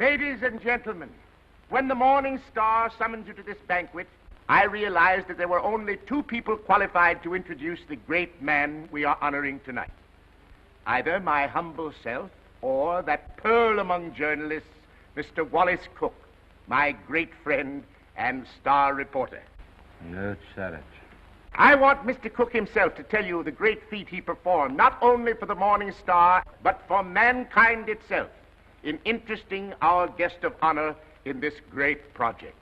Ladies and gentlemen, when the Morning Star summoned you to this banquet, I realized that there were only two people qualified to introduce the great man we are honoring tonight. Either my humble self or that pearl among journalists, Mr. Wallace Cook, my great friend and star reporter. No challenge. I want Mr. Cook himself to tell you the great feat he performed, not only for the Morning Star, but for mankind itself, in interesting our guest of honor in this great project.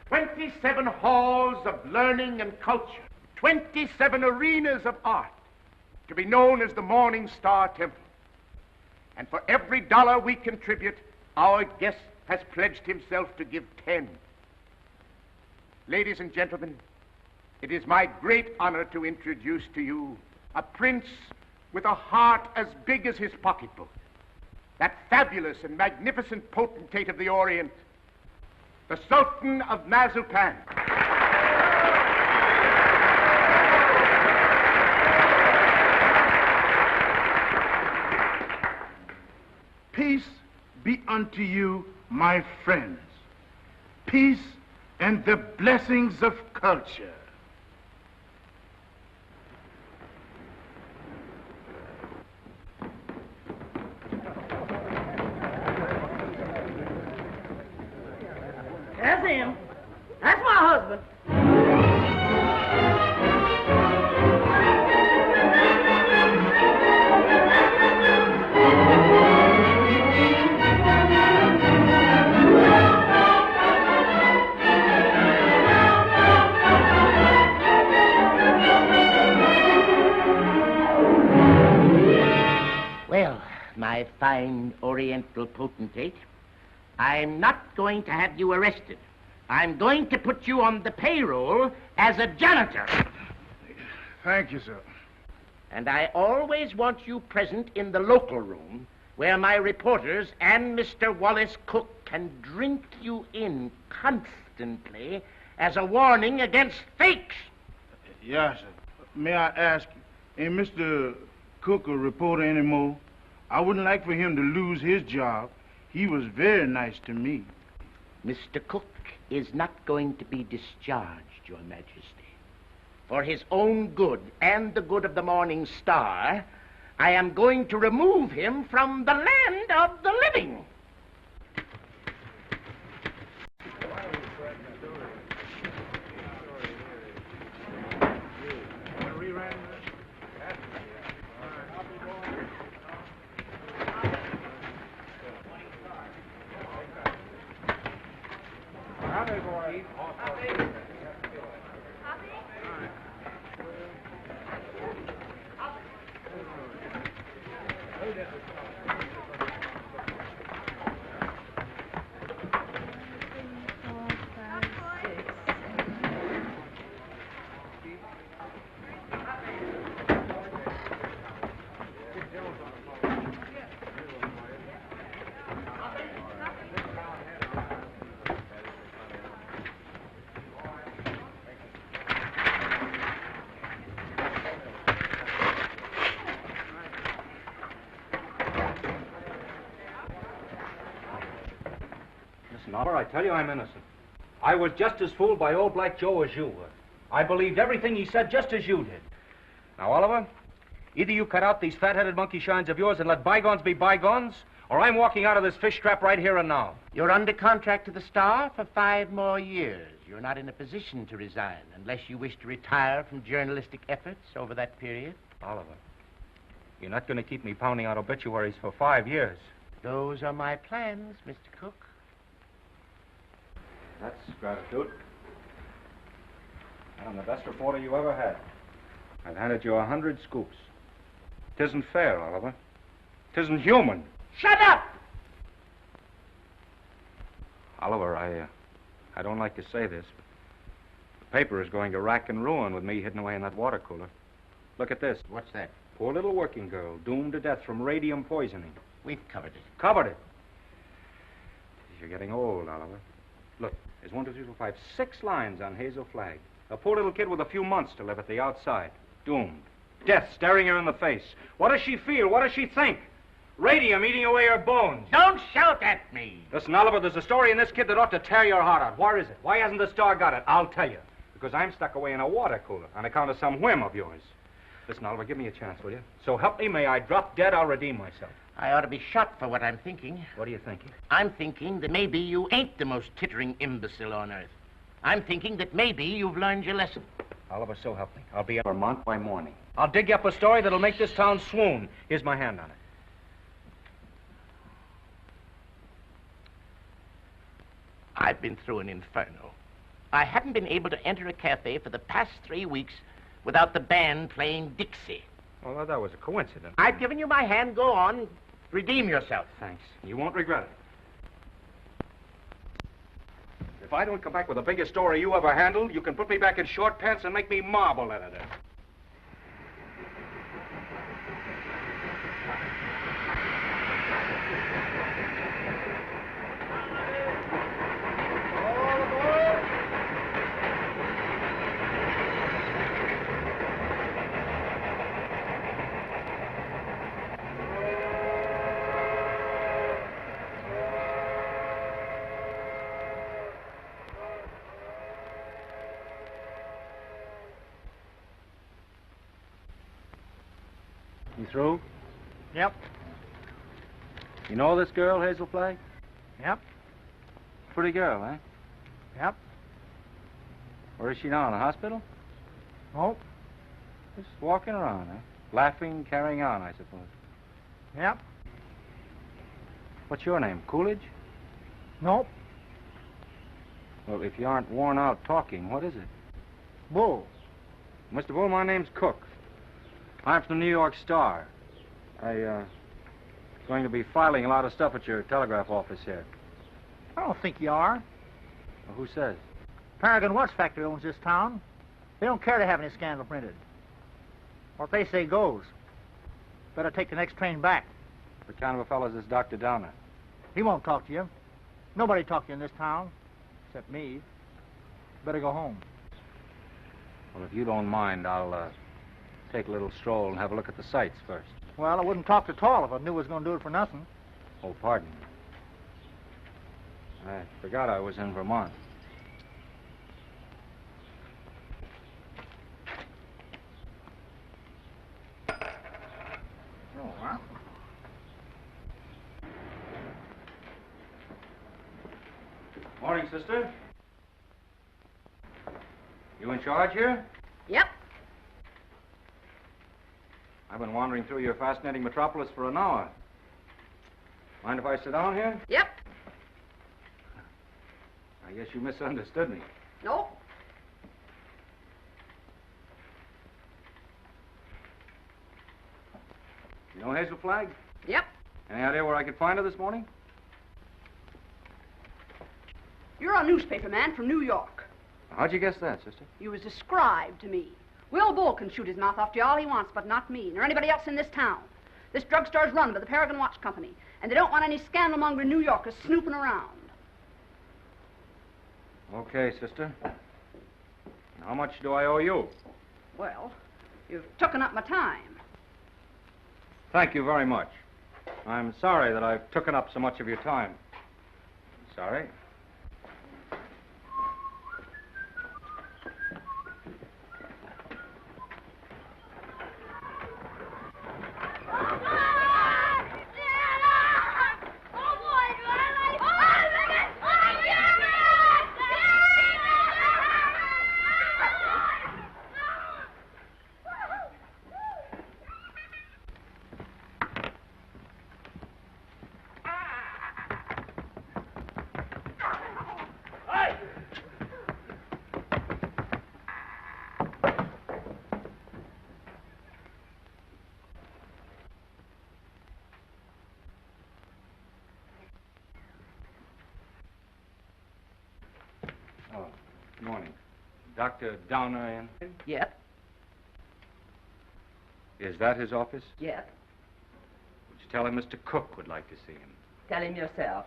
"27 halls of learning and culture, 27 arenas of art, to be known as the Morning Star Temple. And for every dollar we contribute, our guest has pledged himself to give 10. Ladies and gentlemen, it is my great honor to introduce to you a prince with a heart as big as his pocketbook, that fabulous and magnificent potentate of the Orient, the Sultan of Mazupan. Peace be unto you, my friends. Peace and the blessings of culture. That's him. That's my husband. Well, my fine Oriental potentate, I'm not going to have you arrested. I'm going to put you on the payroll as a janitor. Thank you, sir. And I always want you present in the local room where my reporters and Mr. Wallace Cook can drink you in constantly as a warning against fakes. Yes, sir. May I ask, ain't Mr. Cook a reporter anymore? I wouldn't like for him to lose his job. He was very nice to me. Mr. Cook is not going to be discharged, Your Majesty. For his own good and the good of the Morning Star, I am going to remove him from the land of the living. Listen, Oliver, I tell you I'm innocent. I was just as fooled by old Black Joe as you were. I believed everything he said just as you did. Now, Oliver, either you cut out these fat-headed monkey shines of yours and let bygones be bygones, or I'm walking out of this fish trap right here and now. You're under contract to the Star for 5 more years. You're not in a position to resign unless you wish to retire from journalistic efforts over that period. Oliver, you're not going to keep me pounding out obituaries for 5 years. Those are my plans, Mr. Cook. That's gratitude. And I'm the best reporter you ever had. I've handed you 100 scoops. Tisn't fair, Oliver. Tisn't human. Shut up! Oliver, I don't like to say this, but the paper is going to rack and ruin with me hidden away in that water cooler. Look at this. What's that? Poor little working girl, doomed to death from radium poisoning. We've covered it. Covered it. you're getting old, Oliver. Look, there's 1, 2, 3, 4, 5, 6 lines on Hazel Flagg. A poor little kid with a few months to live at the outside. Doomed. Death staring her in the face. What does she feel? What does she think? Radium eating away her bones. Don't shout at me. Listen, Oliver, there's a story in this kid that ought to tear your heart out. Where is it? Why hasn't the Star got it? I'll tell you. Because I'm stuck away in a water cooler on account of some whim of yours. Listen, Oliver, give me a chance, will you? So help me, may I drop dead, I'll redeem myself. I ought to be shot for what I'm thinking. What are you thinking? I'm thinking that maybe you ain't the most tittering imbecile on earth. I'm thinking that maybe you've learned your lesson. Oliver, so help me. I'll be in Vermont by morning. I'll dig you up a story that'll make this town swoon. Here's my hand on it. I've been through an inferno. I haven't been able to enter a cafe for the past 3 weeks without the band playing Dixie. Well, that was a coincidence. I've given you my hand. Go on. Redeem yourself. Thanks. You won't regret it. If I don't come back with the biggest story you ever handled, you can put me back in short pants and make me marble editor. You through? Yep. You know this girl, Hazel Flagg? Yep. Pretty girl, eh? Yep. Where is she now, in the hospital? Nope. Just walking around, eh? Laughing, carrying on, I suppose. Yep. What's your name, Coolidge? Nope. Well, if you aren't worn out talking, what is it? Bull. Mr. Bull, my name's Cook. I'm from the New York Star. Going to be filing a lot of stuff at your telegraph office here. I don't think you are. Well, who says? Paragon Watch Factory owns this town. They don't care to have any scandal printed. What they say goes. Better take the next train back. What kind of a fellow is this Dr. Downer? He won't talk to you. Nobody talk to you in this town, except me. Better go home. Well, if you don't mind, I'll take a little stroll and have a look at the sights first. Well, I wouldn't talk at all if I knew I was going to do it for nothing. Oh, pardon me. I forgot I was in Vermont. Oh, well. Morning, sister. You in charge here? Yep. I've been wandering through your fascinating metropolis for an hour. Mind if I sit down here? Yep. I guess you misunderstood me. Nope. You know Hazel Flagg? Yep. Any idea where I could find her this morning? You're a newspaper man from New York. How'd you guess that, sister? You was described to me. Will Bull can shoot his mouth off to you all he wants, but not me, nor anybody else in this town. This drugstore's run by the Paragon Watch Company, and they don't want any scandal-mongering New Yorkers snooping around. Okay, sister. How much do I owe you? Well, you've taken up my time. Thank you very much. I'm sorry that I've taken up so much of your time. Sorry. Oh, good morning. Dr. Downer in? Yep. Is that his office? Yep. Would you tell him Mr. Cook would like to see him? Tell him yourself.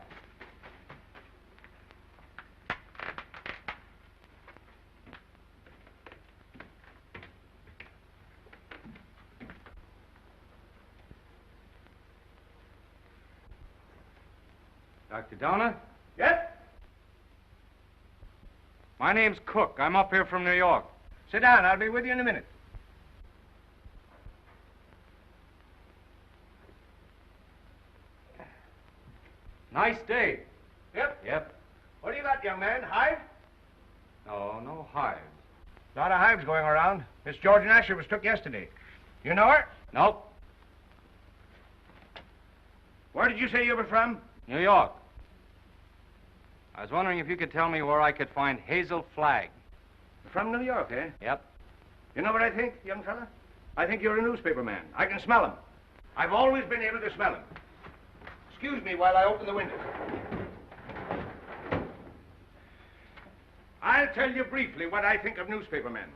Dr. Donner? Yes? My name's Cook. I'm up here from New York. Sit down. I'll be with you in a minute. Nice day. Yep. Yep. What do you got, young man? Hive? No hives. A lot of hives going around. Miss Georgian Asher was took yesterday. You know her? Nope. Where did you say you were from? New York. I was wondering if you could tell me where I could find Hazel Flagg. From New York, eh? Yep. You know what I think, young fella? I think you're a newspaper man. I can smell 'em. I've always been able to smell 'em. Excuse me while I open the window. I'll tell you briefly what I think of newspaper men.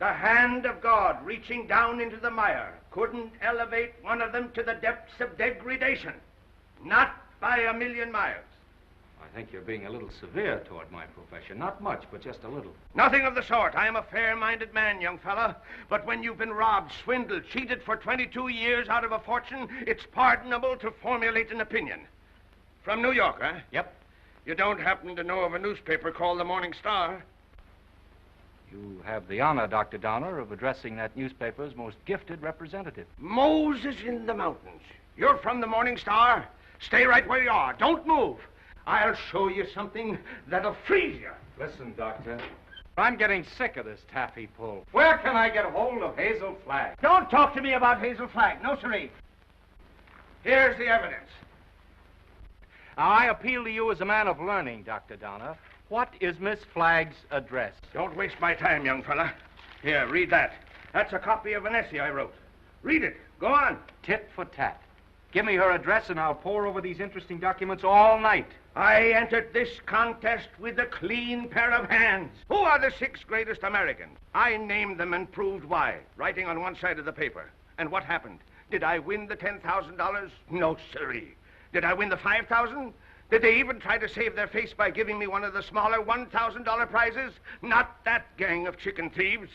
The hand of God reaching down into the mire couldn't elevate one of them to the depths of degradation. Not by a million miles. I think you're being a little severe toward my profession. Not much, but just a little. Nothing of the sort. I am a fair-minded man, young fella. But when you've been robbed, swindled, cheated for 22 years out of a fortune, it's pardonable to formulate an opinion. From New York, huh? Yep. You don't happen to know of a newspaper called the Morning Star? You have the honor, Dr. Donner, of addressing that newspaper's most gifted representative. Moses in the mountains. You're from the Morning Star? Stay right where you are. Don't move. I'll show you something that'll freeze you. Listen, Doctor. I'm getting sick of this taffy pull. Where can I get hold of Hazel Flagg? Don't talk to me about Hazel Flagg. No, sirree. Here's the evidence. Now, I appeal to you as a man of learning, Dr. Donner. What is Miss Flagg's address? Don't waste my time, young fella. Here, read that. That's a copy of an essay I wrote. Read it. Go on. Tit for tat. Give me her address and I'll pore over these interesting documents all night. I entered this contest with a clean pair of hands. Who are the 6 greatest Americans? I named them and proved why, writing on one side of the paper. And what happened? Did I win the $10,000? No, sirree. Did I win the $5,000? Did they even try to save their face by giving me one of the smaller $1,000 prizes? Not that gang of chicken thieves.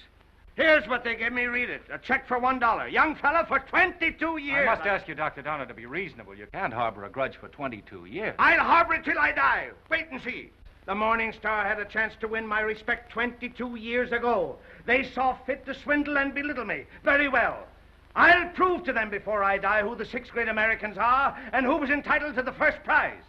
Here's what they gave me. Read it. A check for $1. Young fella, for 22 years. I must ask you, Dr. Donner, to be reasonable. You can't harbor a grudge for 22 years. I'll harbor it till I die. Wait and see. The Morning Star had a chance to win my respect 22 years ago. They saw fit to swindle and belittle me. Very well. I'll prove to them before I die who the 6 great Americans are and who was entitled to the first prize.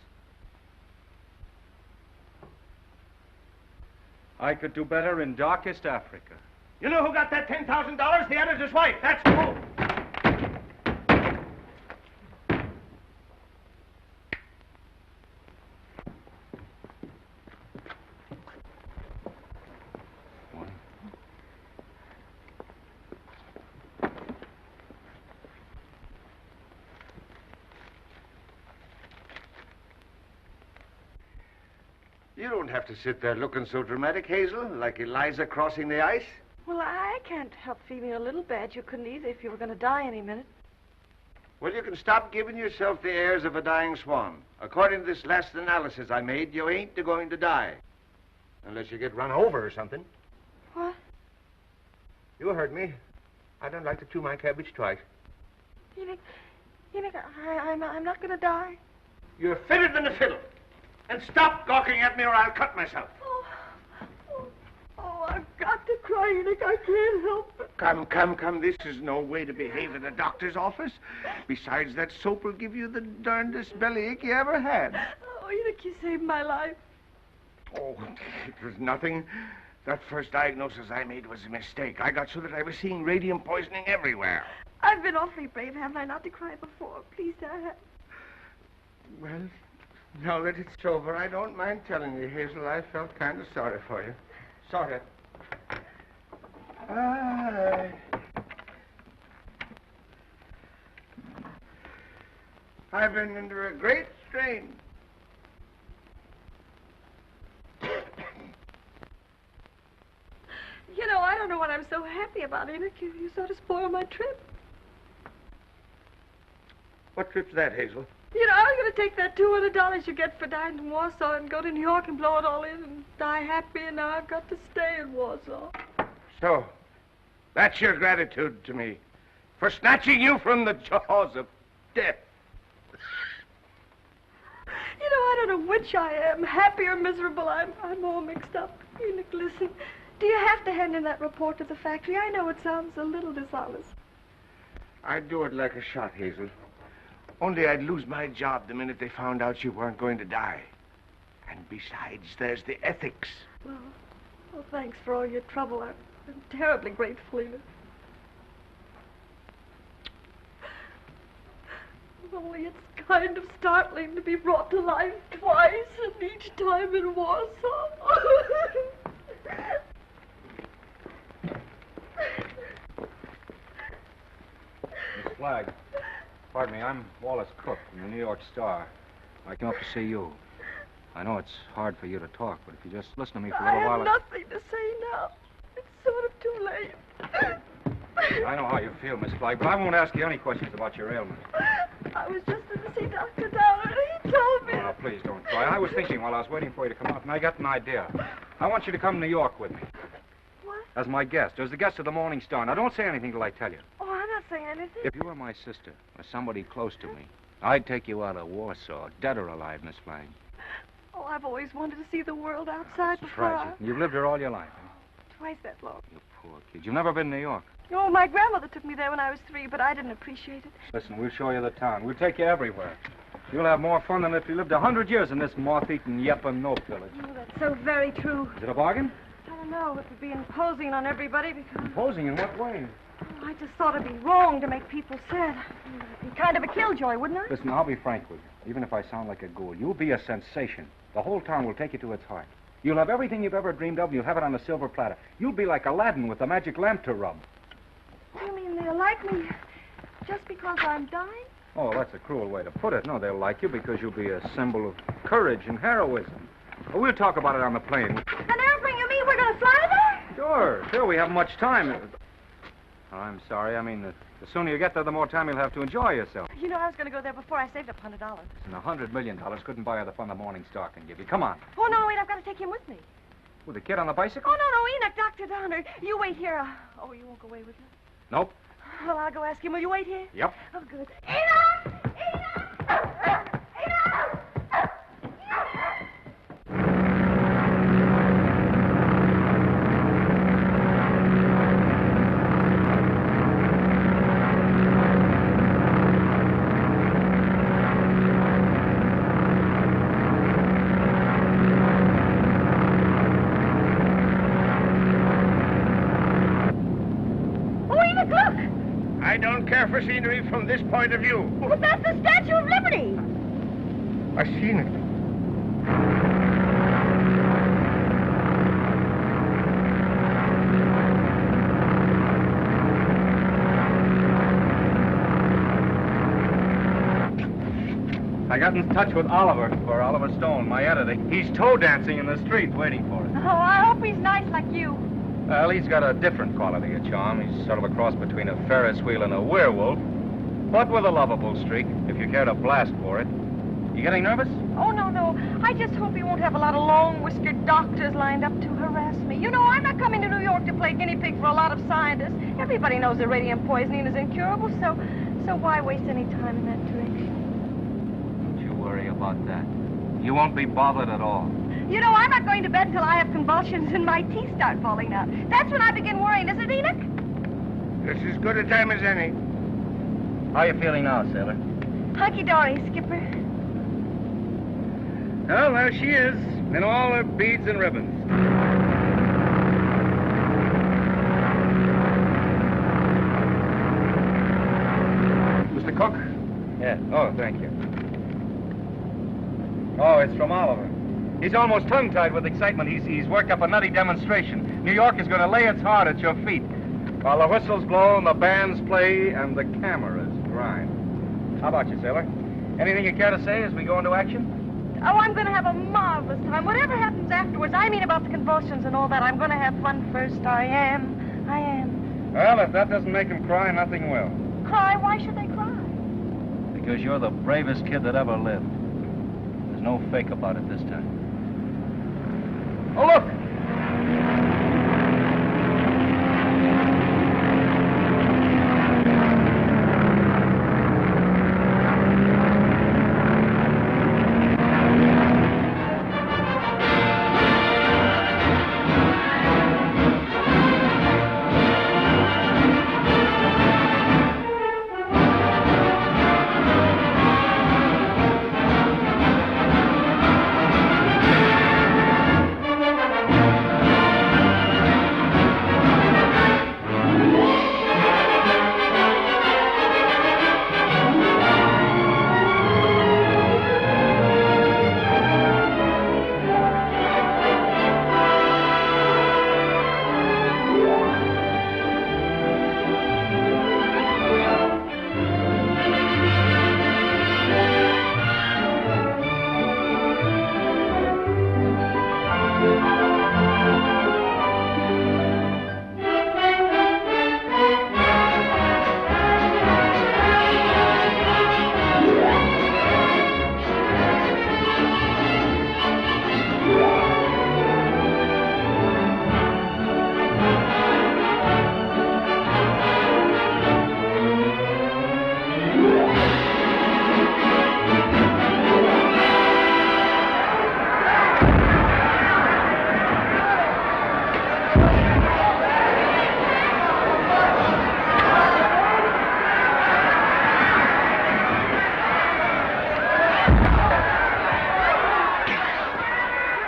I could do better in darkest Africa. You know who got that $10,000? The editor's wife. That's who. You don't have to sit there looking so dramatic, Hazel, like Eliza crossing the ice. Well, I can't help feeling a little bad. You couldn't either if you were going to die any minute. Well, you can stop giving yourself the airs of a dying swan. According to this last analysis I made, you ain't going to die. Unless you get run over or something. What? You heard me. I don't like to chew my cabbage twice. You think I'm not going to die? You're fitter than a fiddle. And stop gawking at me or I'll cut myself. Oh, I've got to cry, Enoch. I can't help it. Come. This is no way to behave at a doctor's office. Besides, that soap will give you the darndest bellyache you ever had. Oh, Enoch, you saved my life. Oh, it was nothing. That first diagnosis I made was a mistake. I got so that I was seeing radium poisoning everywhere. I've been awfully brave, haven't I, not to cry before? Please, Dad. Well, now that it's over, I don't mind telling you, Hazel, I felt kind of sorry for you. Sort of. I've been under a great strain. You know, I don't know what I'm so happy about, Enoch. You sort of spoiled my trip. What trip's that, Hazel? You know, I was going to take that $200 you get for dying in Warsaw and go to New York and blow it all in and die happy, and now I've got to stay in Warsaw. So, that's your gratitude to me for snatching you from the jaws of death. don't know which I am, happy or miserable. I'm all mixed up. Enoch, listen. Do you have to hand in that report to the factory? I know it sounds a little dishonest. I'd do it like a shot, Hazel. Only I'd lose my job the minute they found out you weren't going to die. And besides, there's the ethics. Well, thanks for all your trouble. I'm terribly grateful, Enoch. Only it's kind of startling to be brought to life twice, and each time in Warsaw. Miss Flagg, pardon me, I'm Wallace Cook from the New York Star. I came up to see you. I know it's hard for you to talk, but if you just listen to me for a little I while... have nothing to say now. It's sort of too late. I know how you feel, Miss Flagg, but I won't ask you any questions about your ailment. I was just in to see Dr. Downer, and he told me... Oh, now, please don't cry. I was thinking while I was waiting for you to come out, and I got an idea. I want you to come to New York with me. What? As my guest, as the guest of the Morning Star. Now, don't say anything till I tell you. Oh, I'm not saying anything. If you were my sister, or somebody close to me, I'd take you out of Warsaw, dead or alive, Miss Flagg. Oh, I've always wanted to see the world outside It's before. tragic. You've lived here all your life. Twice that long. You poor kid. You've never been to New York. Oh, my grandmother took me there when I was 3, but I didn't appreciate it. Listen, we'll show you the town. We'll take you everywhere. You'll have more fun than if you lived 100 years in this moth-eaten Yep-and-Nope village. Oh, that's so very true. Is it a bargain? I don't know. It would be imposing on everybody because... Imposing in what way? Oh, I just thought it'd be wrong to make people sad. It'd be kind of a killjoy, wouldn't I? Listen, I'll be frank with you. Even if I sound like a ghoul, you'll be a sensation. The whole town will take you to its heart. You'll have everything you've ever dreamed of, and you'll have it on a silver platter. You'll be like Aladdin with the magic lamp to rub. You mean they'll like me just because I'm dying? Oh, that's a cruel way to put it. No, they'll like you because you'll be a symbol of courage and heroism. Well, we'll talk about it on the plane. An airplane, you mean we're going to fly there? Sure, we haven't much time. Oh, I'm sorry. I mean, the sooner you get there, the more time you'll have to enjoy yourself. You know, I was going to go there before I saved up $100. And $100 million couldn't buy you the fun the Morning Star can give you. Come on. Oh, no, wait, I've got to take him with me. With the kid on the bicycle? Oh, no, Enoch, Dr. Downer. You wait here. Oh, you won't go away with him? Nope. Well, I'll go ask him. Will you wait here? Yep. Oh, good. Enoch! Enoch! Enoch! I don't care for scenery from this point of view. But that's the Statue of Liberty. I've seen it. I got in touch with Oliver Stone, my editor. He's toe dancing in the street waiting for us. Oh, I hope he's nice like you. Well, he's got a different quality of charm. He's sort of a cross between a Ferris wheel and a werewolf, but with a lovable streak, if you care to blast for it. You getting nervous? Oh, no. I just hope he won't have a lot of long-whiskered doctors lined up to harass me. You know, I'm not coming to New York to play guinea pig for a lot of scientists. Everybody knows that radium poisoning is incurable, so why waste any time in that direction? Don't you worry about that. You won't be bothered at all. You know, I'm not going to bed until I have convulsions and my teeth start falling out. That's when I begin worrying, isn't it, Enoch? This is as good a time as any. How are you feeling now, sailor? Hunky-dory, Skipper. Well, there she is, in all her beads and ribbons. Mr. Cook? Yeah. Oh, thank you. Oh, it's from Oliver. He's almost tongue-tied with excitement. He's worked up a nutty demonstration. New York is going to lay its heart at your feet. While the whistles blow and the bands play and the cameras grind. How about you, sailor? Anything you care to say as we go into action? Oh, I'm going to have a marvelous time. Whatever happens afterwards, I mean about the convulsions and all that, I'm going to have fun first. I am. Well, if that doesn't make him cry, nothing will. Cry? Why should they cry? Because you're the bravest kid that ever lived. There's no fake about it this time. Oh, look!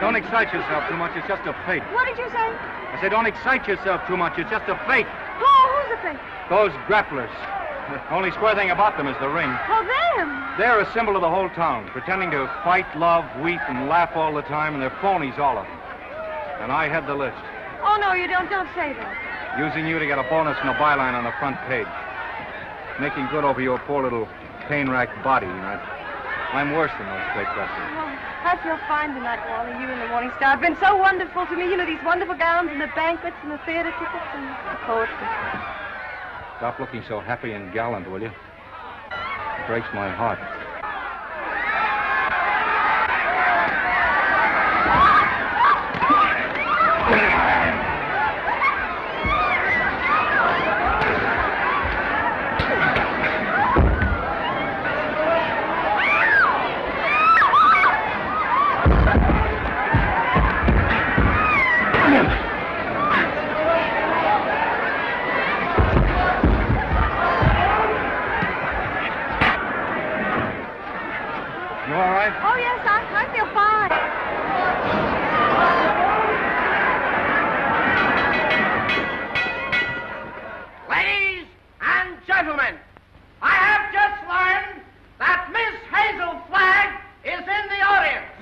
Don't excite yourself too much. It's just a fate. What did you say? I said don't excite yourself too much. It's just a fate. Who's the thing? Those grapplers. The only square thing about them is the ring. Oh, them. They're a symbol of the whole town, pretending to fight, love, weep, and laugh all the time, and they're phonies, all of them. And I head the list. Oh, no, you don't. Don't say that. Using you to get a bonus and a byline on the front page. Making good over your poor little pain-racked body, you know. I'm worse than those fake wrestlers. Oh, I feel fine tonight, Wally. You and the Morning Star have been so wonderful to me. You know, these wonderful gowns and the banquets and the theater tickets and the poetry. Stop looking so happy and gallant, will you? It breaks my heart. Oh, yes, I feel fine. Ladies and gentlemen, I have just learned that Miss Hazel Flagg is in the audience.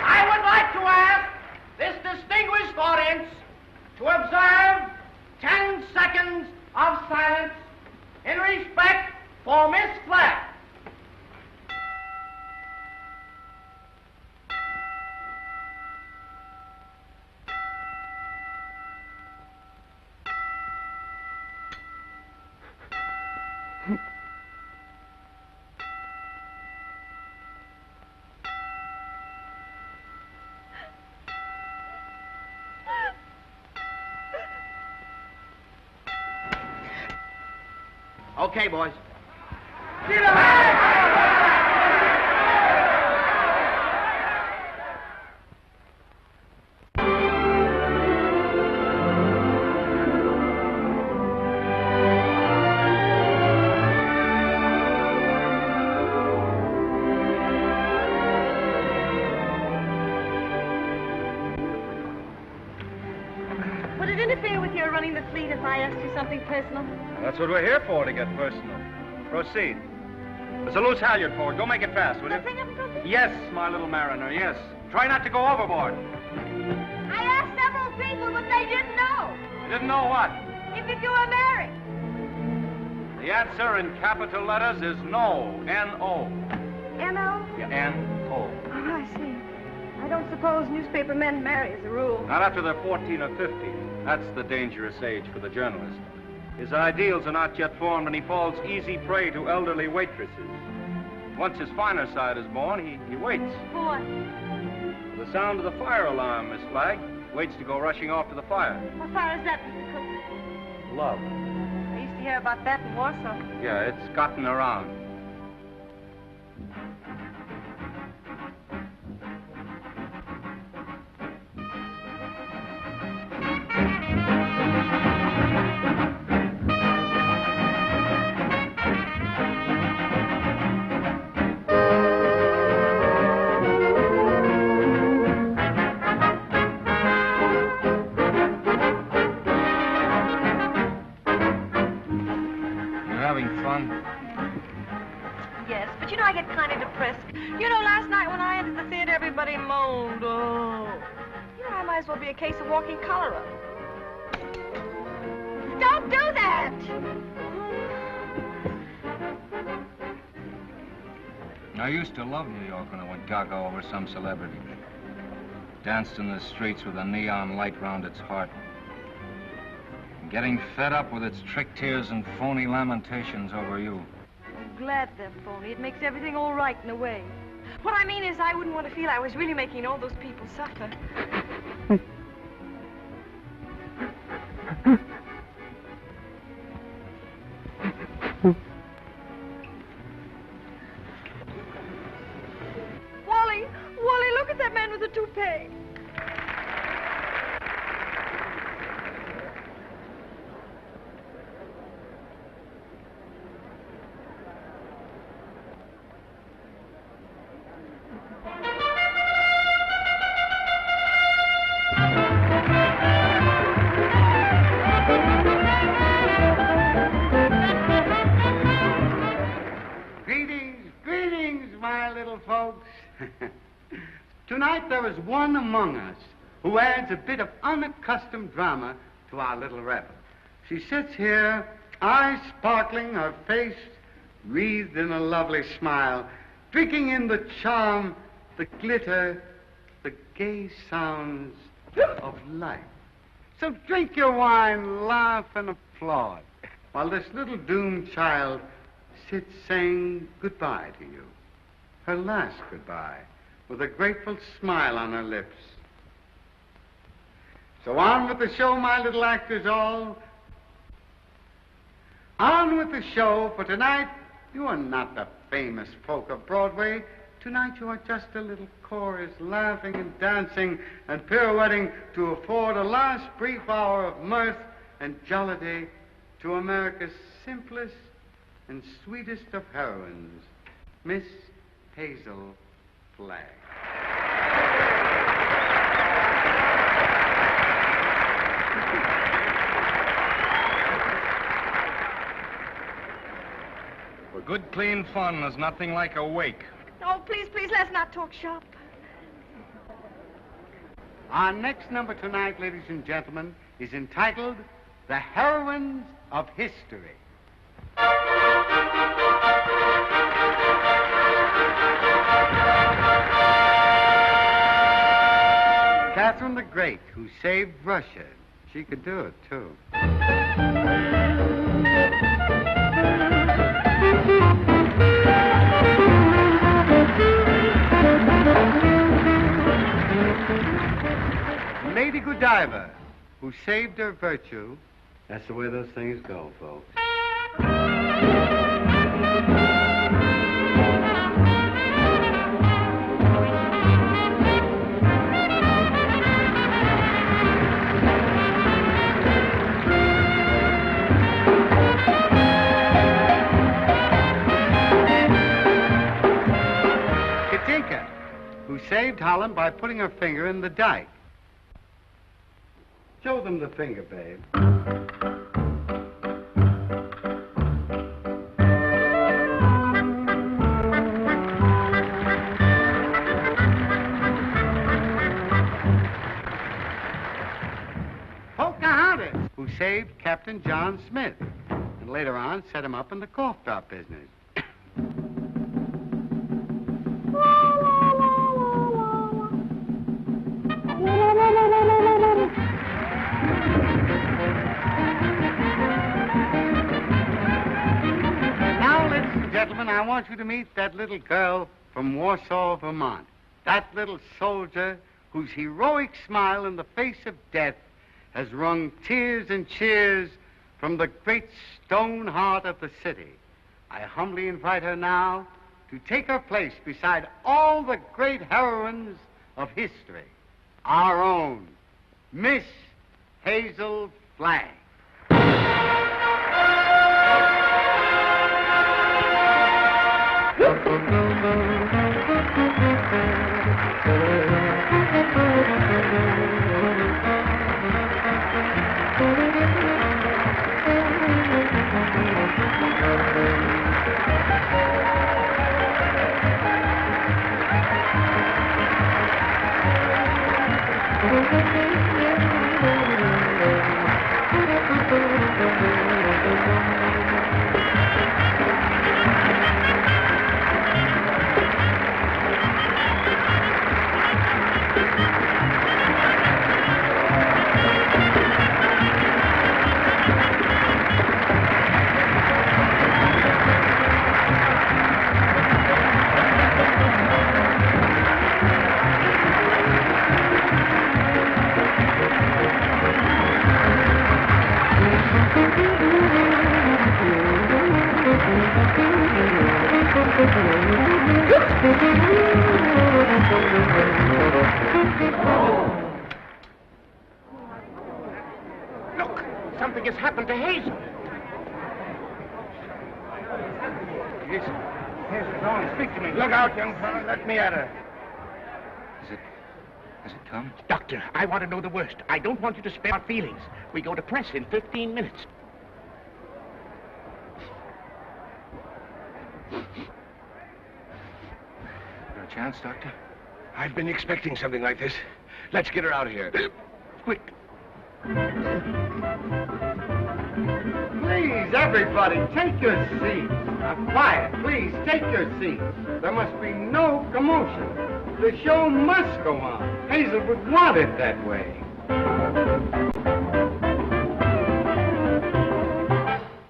I would like to ask this distinguished audience to observe 10 seconds of silence in respect for Miss Flagg. Okay, boys. Would it interfere with your running the fleet if I asked you something personal? That's what we're here for, to get personal. Proceed. There's a loose halyard forward. Go make it fast, will you? Nothing of nothing. Yes, my little mariner, yes. Try not to go overboard. I asked several people, but they didn't know. You didn't know what? If you were married. The answer in capital letters is no. N-O. N-O? Yeah, N-O. Oh, I see. I don't suppose newspaper men marry as a rule. Not after they're 14 or 15. That's the dangerous age for the journalist. His ideals are not yet formed, and he falls easy prey to elderly waitresses. Once his finer side is born, he waits. For what? For the sound of the fire alarm, Miss Flagg. Waits to go rushing off to the fire. What fire is that, Mr. Cook? Love. I used to hear about that in Warsaw. Yeah, it's gotten around. Yes, but you know, I get kind of depressed. You know, last night when I entered the theater, everybody moaned. Oh. You know, I might as well be a case of walking cholera. Don't do that! I used to love New York when I went gaga over some celebrity. Danced in the streets with a neon light round its heart. Getting fed up with its trick tears and phony lamentations over you. I'm glad they're phony. It makes everything all right in a way. What I mean is I wouldn't want to feel I was really making all those people suffer. Wally, look at that man with the toupee. Tonight there is one among us who adds a bit of unaccustomed drama to our little revel. She sits here, eyes sparkling, her face wreathed in a lovely smile, drinking in the charm, the glitter, the gay sounds of life. So drink your wine, laugh, and applaud, while this little doomed child sits saying goodbye to you, her last goodbye, with a grateful smile on her lips. So on with the show, my little actors all. On with the show, for tonight you are not the famous folk of Broadway. Tonight you are just a little chorus, laughing and dancing and pirouetting to afford a last brief hour of mirth and jollity to America's simplest and sweetest of heroines, Miss Hazel Flagg. For good, clean fun, there's nothing like a wake. Oh, please, let's not talk shop. Our next number tonight, ladies and gentlemen, is entitled The Heroines of History. Catherine the Great, who saved Russia. She could do it, too. Lady Godiva, who saved her virtue. That's the way those things go, folks. Katinka, who saved Holland by putting her finger in the dike. Show them the finger, babe. Pocahontas, who saved Captain John Smith, and later on set him up in the cough drop business. I want you to meet that little girl from Warsaw, Vermont. That little soldier whose heroic smile in the face of death has wrung tears and cheers from the great stone heart of the city. I humbly invite her now to take her place beside all the great heroines of history. Our own Miss Hazel Flagg. Look, something has happened to Hazel. Yes, John, speak to me. Look out, young fellow. Let me at her. Has it come? Doctor, I want to know the worst. I don't want you to spare our feelings. We go to press in 15 minutes. chance, Doctor? I've been expecting something like this. Let's get her out of here. Quick. Please, everybody, take your seats. Quiet, please, take your seats. There must be no commotion. The show must go on. Hazel would want it that way.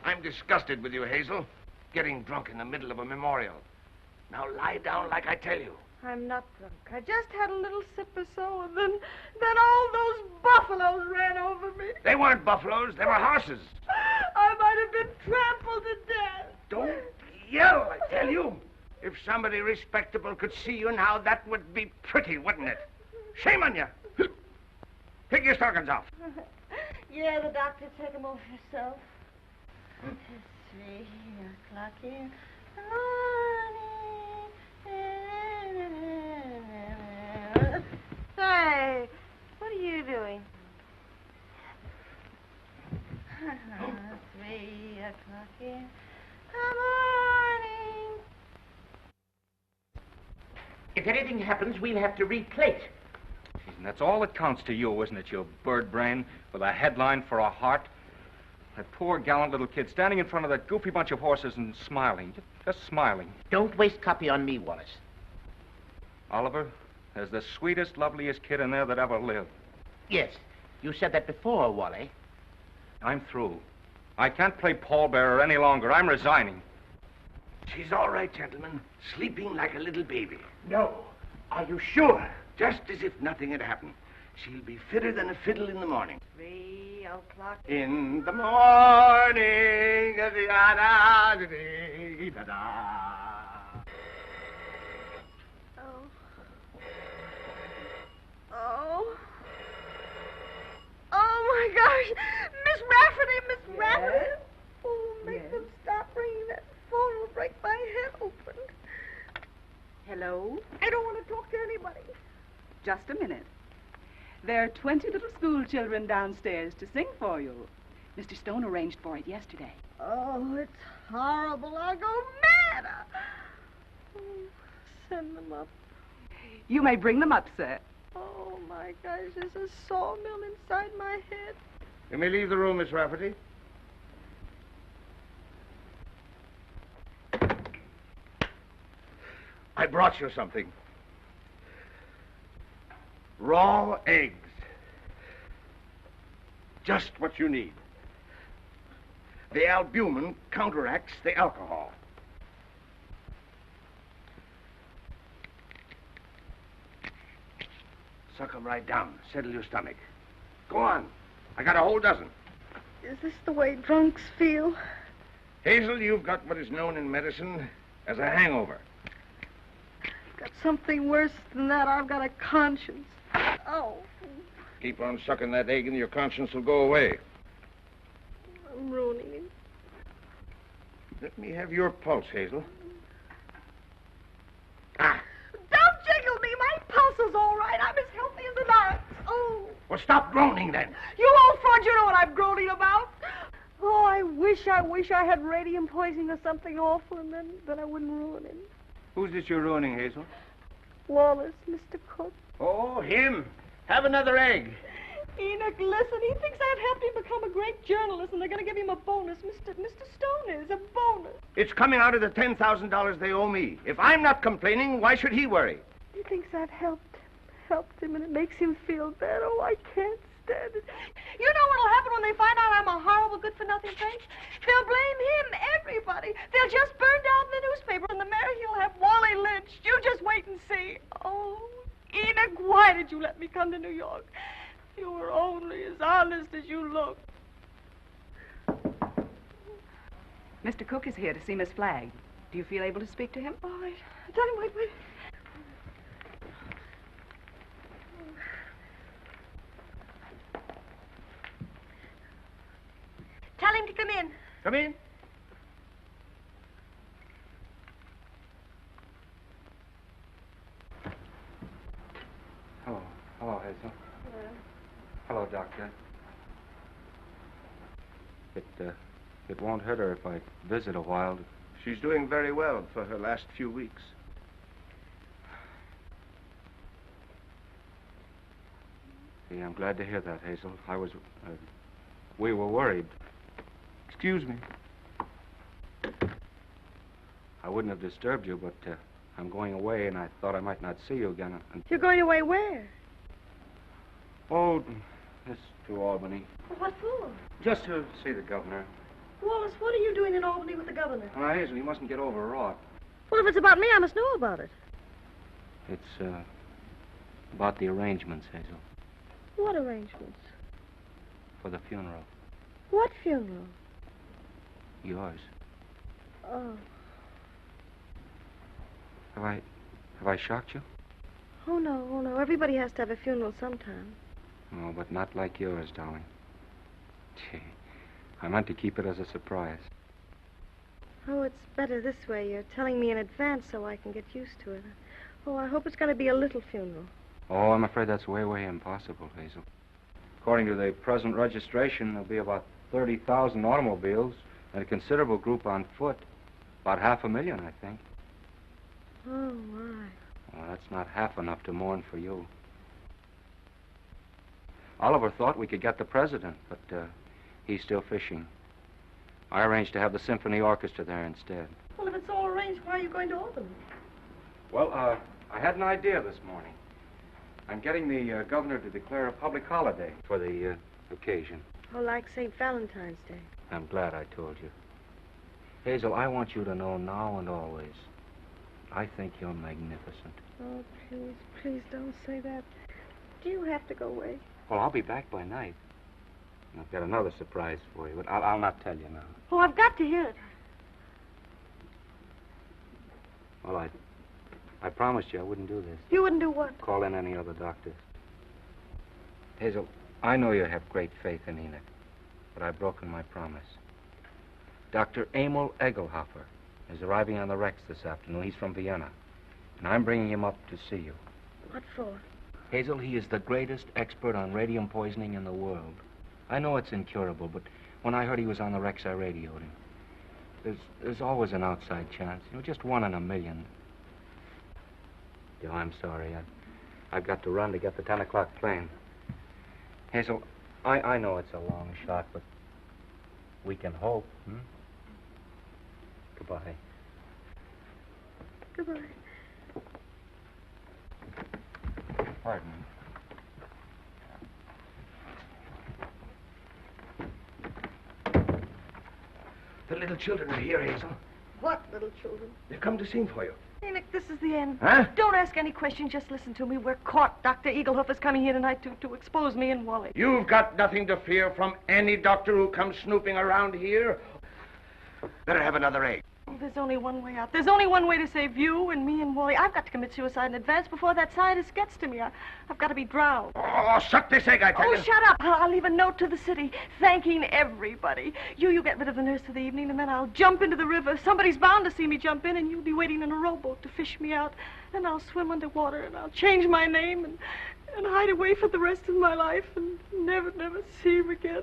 I'm disgusted with you, Hazel. Getting drunk in the middle of a memorial. Now lie down like I tell you. I'm not drunk. I just had a little sip or so, and then all those buffaloes ran over me. They weren't buffaloes, they were horses. I might have been trampled to death. Don't yell, I tell you. If somebody respectable could see you now, that would be pretty, wouldn't it? Shame on you. Take your stockings off. Yeah, the doctor, take them off yourself. It's 3 o'clock in the morning. Say, what are you doing? 3 o'clock in the morning. If anything happens, we'll have to replate. And that's all that counts to you, isn't it, you bird brain, with a headline for a heart? That poor, gallant little kid standing in front of that goofy bunch of horses and smiling, just smiling. Don't waste copy on me, Wallace. Oliver, there's the sweetest, loveliest kid in there that ever lived. Yes, you said that before, Wally. I'm through. I can't play pallbearer any longer. I'm resigning. She's all right, gentlemen. Sleeping like a little baby. No. Are you sure? Just as if nothing had happened. She'll be fitter than a fiddle in the morning. 3 o'clock. In the morning. Oh, my gosh. Miss Rafferty. Oh, make them stop ringing. That phone will break my head open. Hello? I don't want to talk to anybody. Just a minute. There are 20 little school children downstairs to sing for you. Mr. Stone arranged for it yesterday. Oh, it's horrible. I'll go mad. Oh, send them up. You may bring them up, sir. Oh, my gosh, there's a sawmill inside my head. You may leave the room, Miss Rafferty. I brought you something. Raw eggs. Just what you need. The albumin counteracts the alcohol. Suck 'em right down. Settle your stomach. Go on. I got a whole dozen. Is this the way drunks feel? Hazel, you've got what is known in medicine as a hangover. I've got something worse than that. I've got a conscience. Oh. Keep on sucking that egg and your conscience will go away. I'm ruining it. Let me have your pulse, Hazel. Don't jiggle me. My pulse is all right. I'm as healthy as an ox. Oh. Well, stop groaning then. You old fraud, you know what I'm groaning about. Oh, I wish I had radium poisoning or something awful, and then I wouldn't ruin him. Who's this you're ruining, Hazel? Wallace, Mr. Cook. Oh, him. Have another egg. Enoch, listen, he thinks I've helped him become a great journalist, and they're going to give him a bonus. Mr. Stone is a bonus. It's coming out of the $10,000 they owe me. If I'm not complaining, why should he worry? He thinks I've helped him, and it makes him feel bad. Oh, I can't stand it. You know what'll happen when they find out I'm a horrible, good-for-nothing face? They'll blame him, everybody. They'll just burn down the newspaper, and the mayor, he'll have Wally lynched. You just wait and see. Oh, Enoch, why did you let me come to New York? You were only as honest as you look. Mr. Cook is here to see Miss Flagg. Do you feel able to speak to him? All right. Tell him, wait. Tell him to come in. Come in. Hello, Hazel. Hello, Doctor. It won't hurt her if I visit a while. She's doing very well for her last few weeks. Yeah, I'm glad to hear that, Hazel. We were worried. Excuse me. I wouldn't have disturbed you, but I'm going away, and I thought I might not see you again. You're going away where? Oh, just to Albany. What for? Just to see the governor. Wallace, what are you doing in Albany with the governor? Now, Hazel, you mustn't get overwrought. Well, if it's about me, I must know about it. It's about the arrangements, Hazel, What arrangements? for the funeral. What funeral? Yours. Oh. Have I shocked you? Oh, no. Everybody has to have a funeral sometime. No, but not like yours, darling. Gee, I meant to keep it as a surprise. Oh, it's better this way. You're telling me in advance so I can get used to it. Oh, I hope it's going to be a little funeral. Oh, I'm afraid that's way, way impossible, Hazel. According to the present registration, there'll be about 30,000 automobiles and a considerable group on foot. About 500,000, I think. Oh, my. Well, that's not half enough to mourn for you. Oliver thought we could get the president, but he's still fishing. I arranged to have the symphony orchestra there instead. Well, if it's all arranged, why are you going to Albany? Well, I had an idea this morning. I'm getting the governor to declare a public holiday for the occasion. Oh, like St. Valentine's Day. I'm glad I told you. Hazel, I want you to know now and always, I think you're magnificent. Oh, please don't say that. Do you have to go away? Well, I'll be back by night. I've got another surprise for you, but I'll not tell you now. Oh, I've got to hear it. Well, I promised you I wouldn't do this. You wouldn't do what? Call in any other doctors. Hazel, I know you have great faith in Enoch, but I've broken my promise. Dr. Emil Egelhofer is arriving on the Rex this afternoon. He's from Vienna, and I'm bringing him up to see you. What for? Hazel, he is the greatest expert on radium poisoning in the world. I know it's incurable, but when I heard he was on the Rex, I radioed him. There's always an outside chance, just 1 in a million. Oh, I'm sorry. I've got to run to get the 10 o'clock plane. Hazel, I know it's a long shot, but we can hope, Goodbye. Goodbye. Pardon me. The little children are here, Hazel. What little children? They've come to sing for you. Enoch, this is the end. Huh? Don't ask any questions. Just listen to me. We're caught. Dr. Egelhofer's coming here tonight to expose me and Wally. You've got nothing to fear from any doctor who comes snooping around here. Better have another egg. Oh, there's only one way out. There's only one way to save you and me and Wally. I've got to commit suicide in advance before that scientist gets to me. I've got to be drowned. Oh, suck this egg, I tell you. Oh, shut up. I'll leave a note to the city thanking everybody. You get rid of the nurse for the evening, and then I'll jump into the river. Somebody's bound to see me jump in, and you'll be waiting in a rowboat to fish me out. Then I'll swim underwater, and I'll change my name and hide away for the rest of my life and never see him again.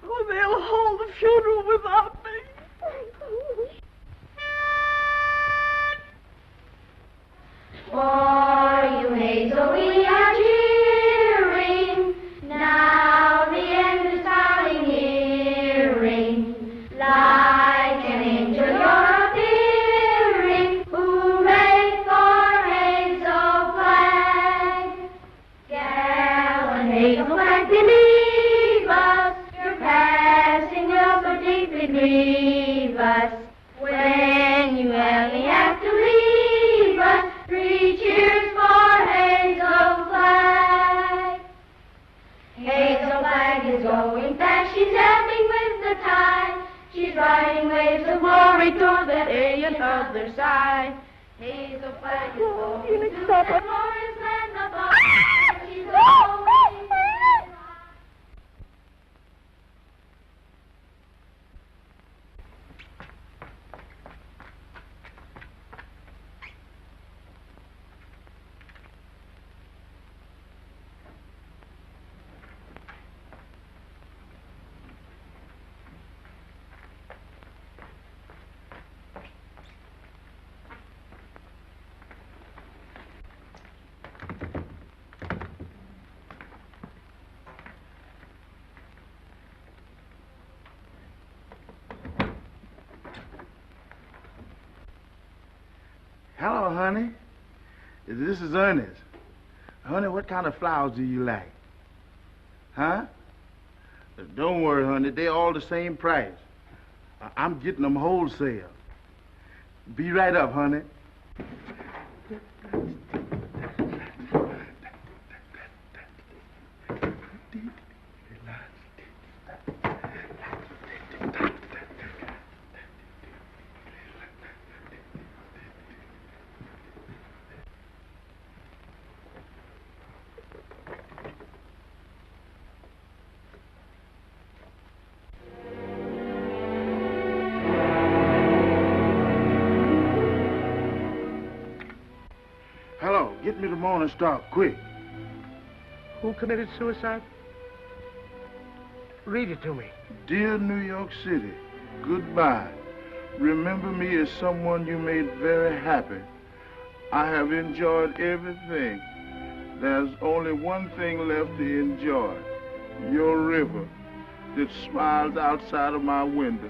Oh, they'll hold the funeral without me. For you, Hazel, we are cheering. Now the end is howling, hearing. Like an angel you're appearing. Hooray for Hazel Flag. Gallant Hazel Flag, believe us. Your passing will so deeply grieve us. When you only have to leave us, 3 cheers for Hazel Flag. Hazel Flag is going fast, she's ebbing with the tide. She's riding waves of glory toward that alien other side. Hazel Flag is going to the glorious land above. She's going. Hello, honey. This is Ernest. Honey, what kind of flowers do you like? Huh? Don't worry, honey. They're all the same price. I'm getting them wholesale. Be right up, honey. Hello, get me the Morning Star, quick. Who committed suicide? Read it to me. Dear New York City, goodbye. Remember me as someone you made very happy. I have enjoyed everything. There's only one thing left to enjoy. Your river that smiles outside of my window.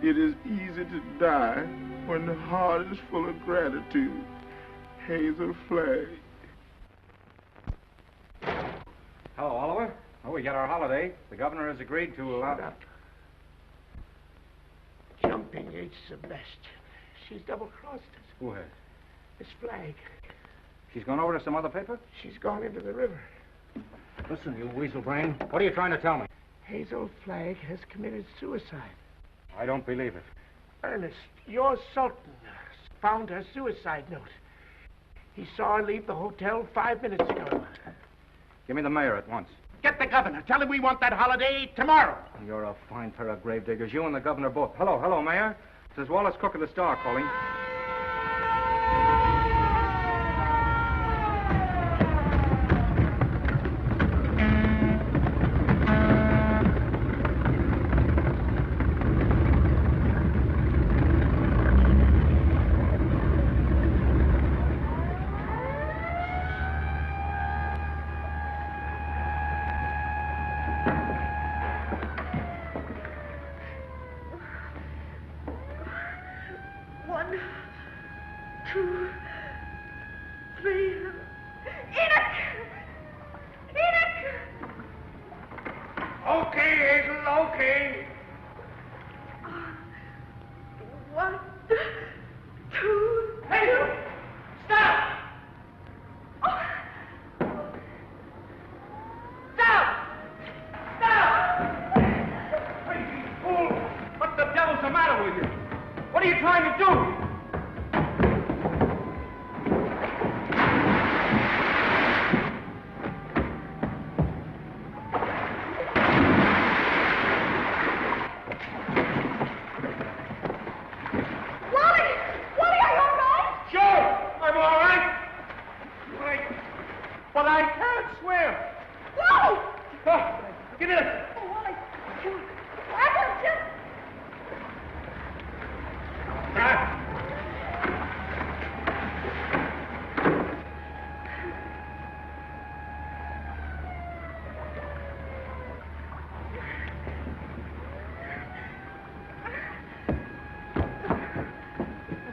It is easy to die when the heart is full of gratitude. Hazel Flagg. Hello, Oliver. Oh, we got our holiday. The governor has agreed to allow... Shut up. Jumping H. Sebastian. She's double-crossed us. Who has? Miss Flagg. She's gone over to some other paper? She's gone into the river. Listen, you weasel brain. What are you trying to tell me? Hazel Flagg has committed suicide. I don't believe it. Ernest, your Sultan found her suicide note. He saw her leave the hotel 5 minutes ago. Give me the mayor at once. Get the governor. Tell him we want that holiday tomorrow. You're a fine pair of gravediggers. You and the governor both. Hello, Mayor. This is Wallace Cook of the Star calling.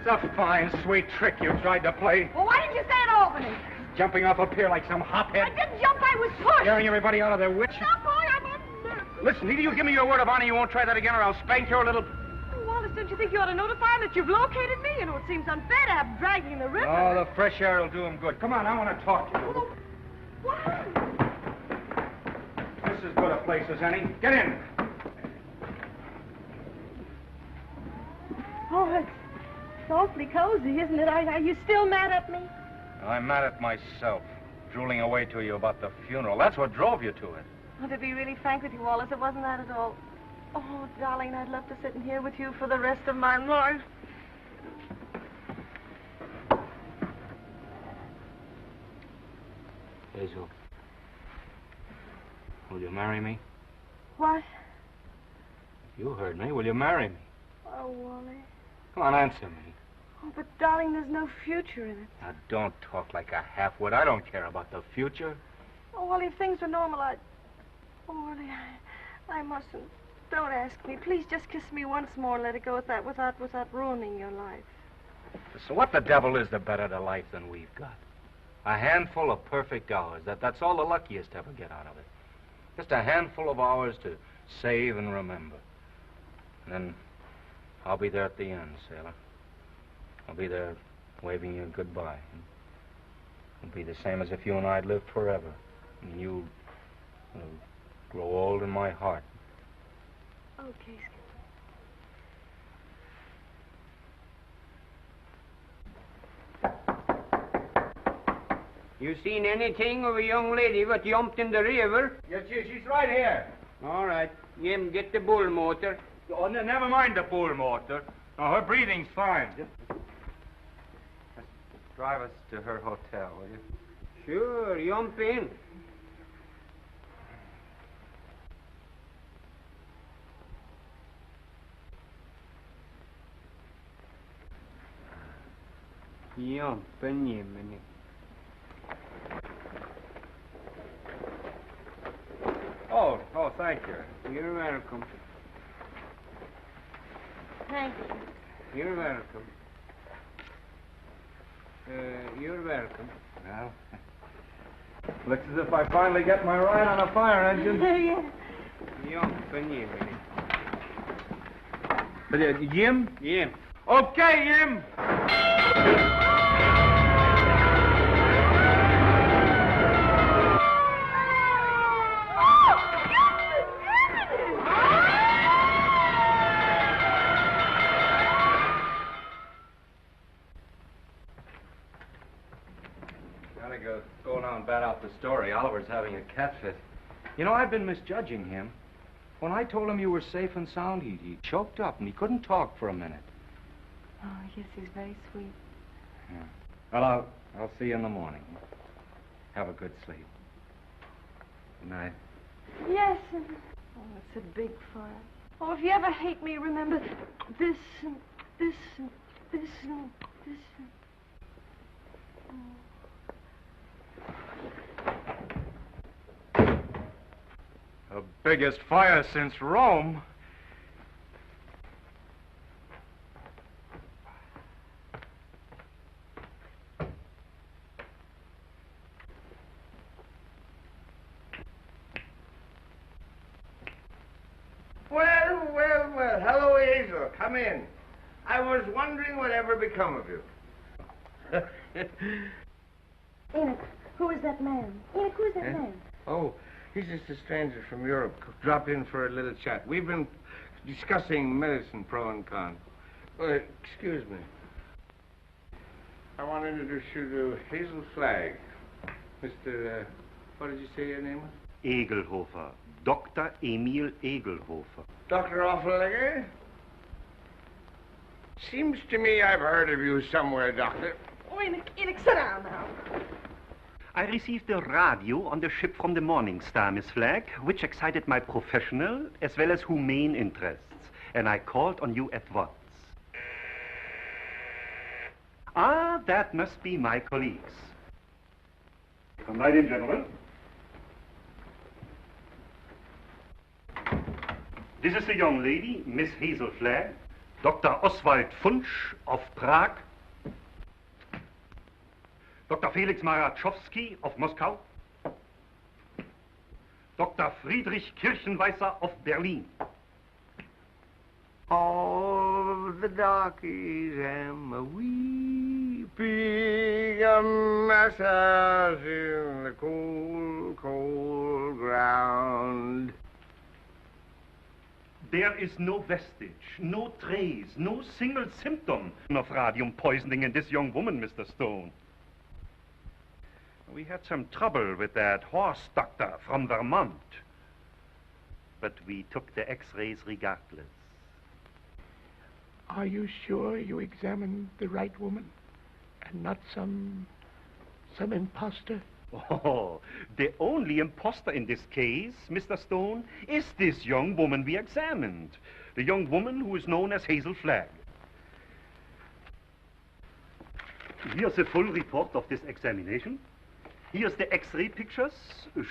It's a fine, sweet trick you tried to play. Well, why didn't you say it to Albany? Jumping off a pier like some hophead. I didn't jump, I was pushed. Scaring everybody out of their wits. Stop, boy, I'm unnerved. Listen, either you give me your word of honor you won't try that again or I'll spank your little... Oh, Wallace, don't you think you ought to notify him that you've located me? You know, it seems unfair to have dragging in the river. Oh, the fresh air will do him good. Come on, I want to talk to you. Oh, what? This is as good a place as any. Get in. Oh, it's awfully cozy, isn't it? Are you still mad at me? I'm mad at myself, drooling away to you about the funeral. That's what drove you to it. Oh, to be really frank with you, Wallace, it wasn't that at all. Oh, darling, I'd love to sit in here with you for the rest of my life. Hazel, will you marry me? What? You heard me. Will you marry me? Oh, Wally. Come on, answer me. Oh, but, darling, there's no future in it. Now, don't talk like a half-wit. I don't care about the future. Oh, Wally, if things were normal, I'd... Oh, Wally, I mustn't. Don't ask me. Please just kiss me once more and let it go at that without ruining your life. So what the devil is there better to life than we've got? A handful of perfect hours. That's all the luckiest ever get out of it. Just a handful of hours to save and remember. And then I'll be there at the end, sailor. I'll be there waving you goodbye. It'll be the same as if you and I'd lived forever. And you'll grow old in my heart. Okay, You seen anything of a young lady what jumped in the river? Yes, she's right here. All right. Jim, get the bull motor. Oh, never mind the bull motor. Oh, her breathing's fine. Just drive us to her hotel, will you? Sure, jump in. Jump in, Jiminy. Oh, thank you. You're welcome. Thank you. You're welcome. You're welcome. Well, looks as if I finally get my ride on a fire engine. Yeah. Jump in, Jiminy. Jim? Jim. Okay, Jim. Go now and bat out the story. Oliver's having a cat fit. You know, I've been misjudging him. When I told him you were safe and sound, he choked up and he couldn't talk for a minute. Oh, yes, he's very sweet. Yeah. Well, I'll see you in the morning. Have a good sleep. Good night. Yes. Oh, it's a big fire. Oh, if you ever hate me, remember this and this and this and this and... Oh. The biggest fire since Rome. Well. Hello, Hazel. Come in. I was wondering whatever become of you. Enoch, who is that man? Enoch, who is that man? Oh, he's just a stranger from Europe. Dropped in for a little chat. We've been discussing medicine, pro and con. Excuse me. I want to introduce you to Hazel Flagg. Mr. What did you say your name was? Egelhofer. Dr. Emil Egelhofer. Dr. Offenlegger? Seems to me I've heard of you somewhere, Doctor. Oh, Enoch, sit down now. I received a radio on the ship from the Morning Star, Miss Flagg, which excited my professional as well as humane interests, and I called on you at once. Ah, that must be my colleagues. Come right in, gentlemen. This is the young lady, Miss Hazel Flagg, Dr. Oswald Funsch of Prague, Dr. Felix Marachowski of Moscow, Dr. Friedrich Kirchenweißer of Berlin. All the darkies am a weeping a massage in the cold, cold ground. There is no vestige, no trace, no single symptom of radium poisoning in this young woman, Mr. Stone. We had some trouble with that horse doctor from Vermont, but we took the x-rays regardless. Are you sure you examined the right woman and not some imposter? Oh, the only imposter in this case, Mr. Stone, is this young woman we examined. The young woman who is known as Hazel Flagg. Here's a full report of this examination. Here's the x-ray pictures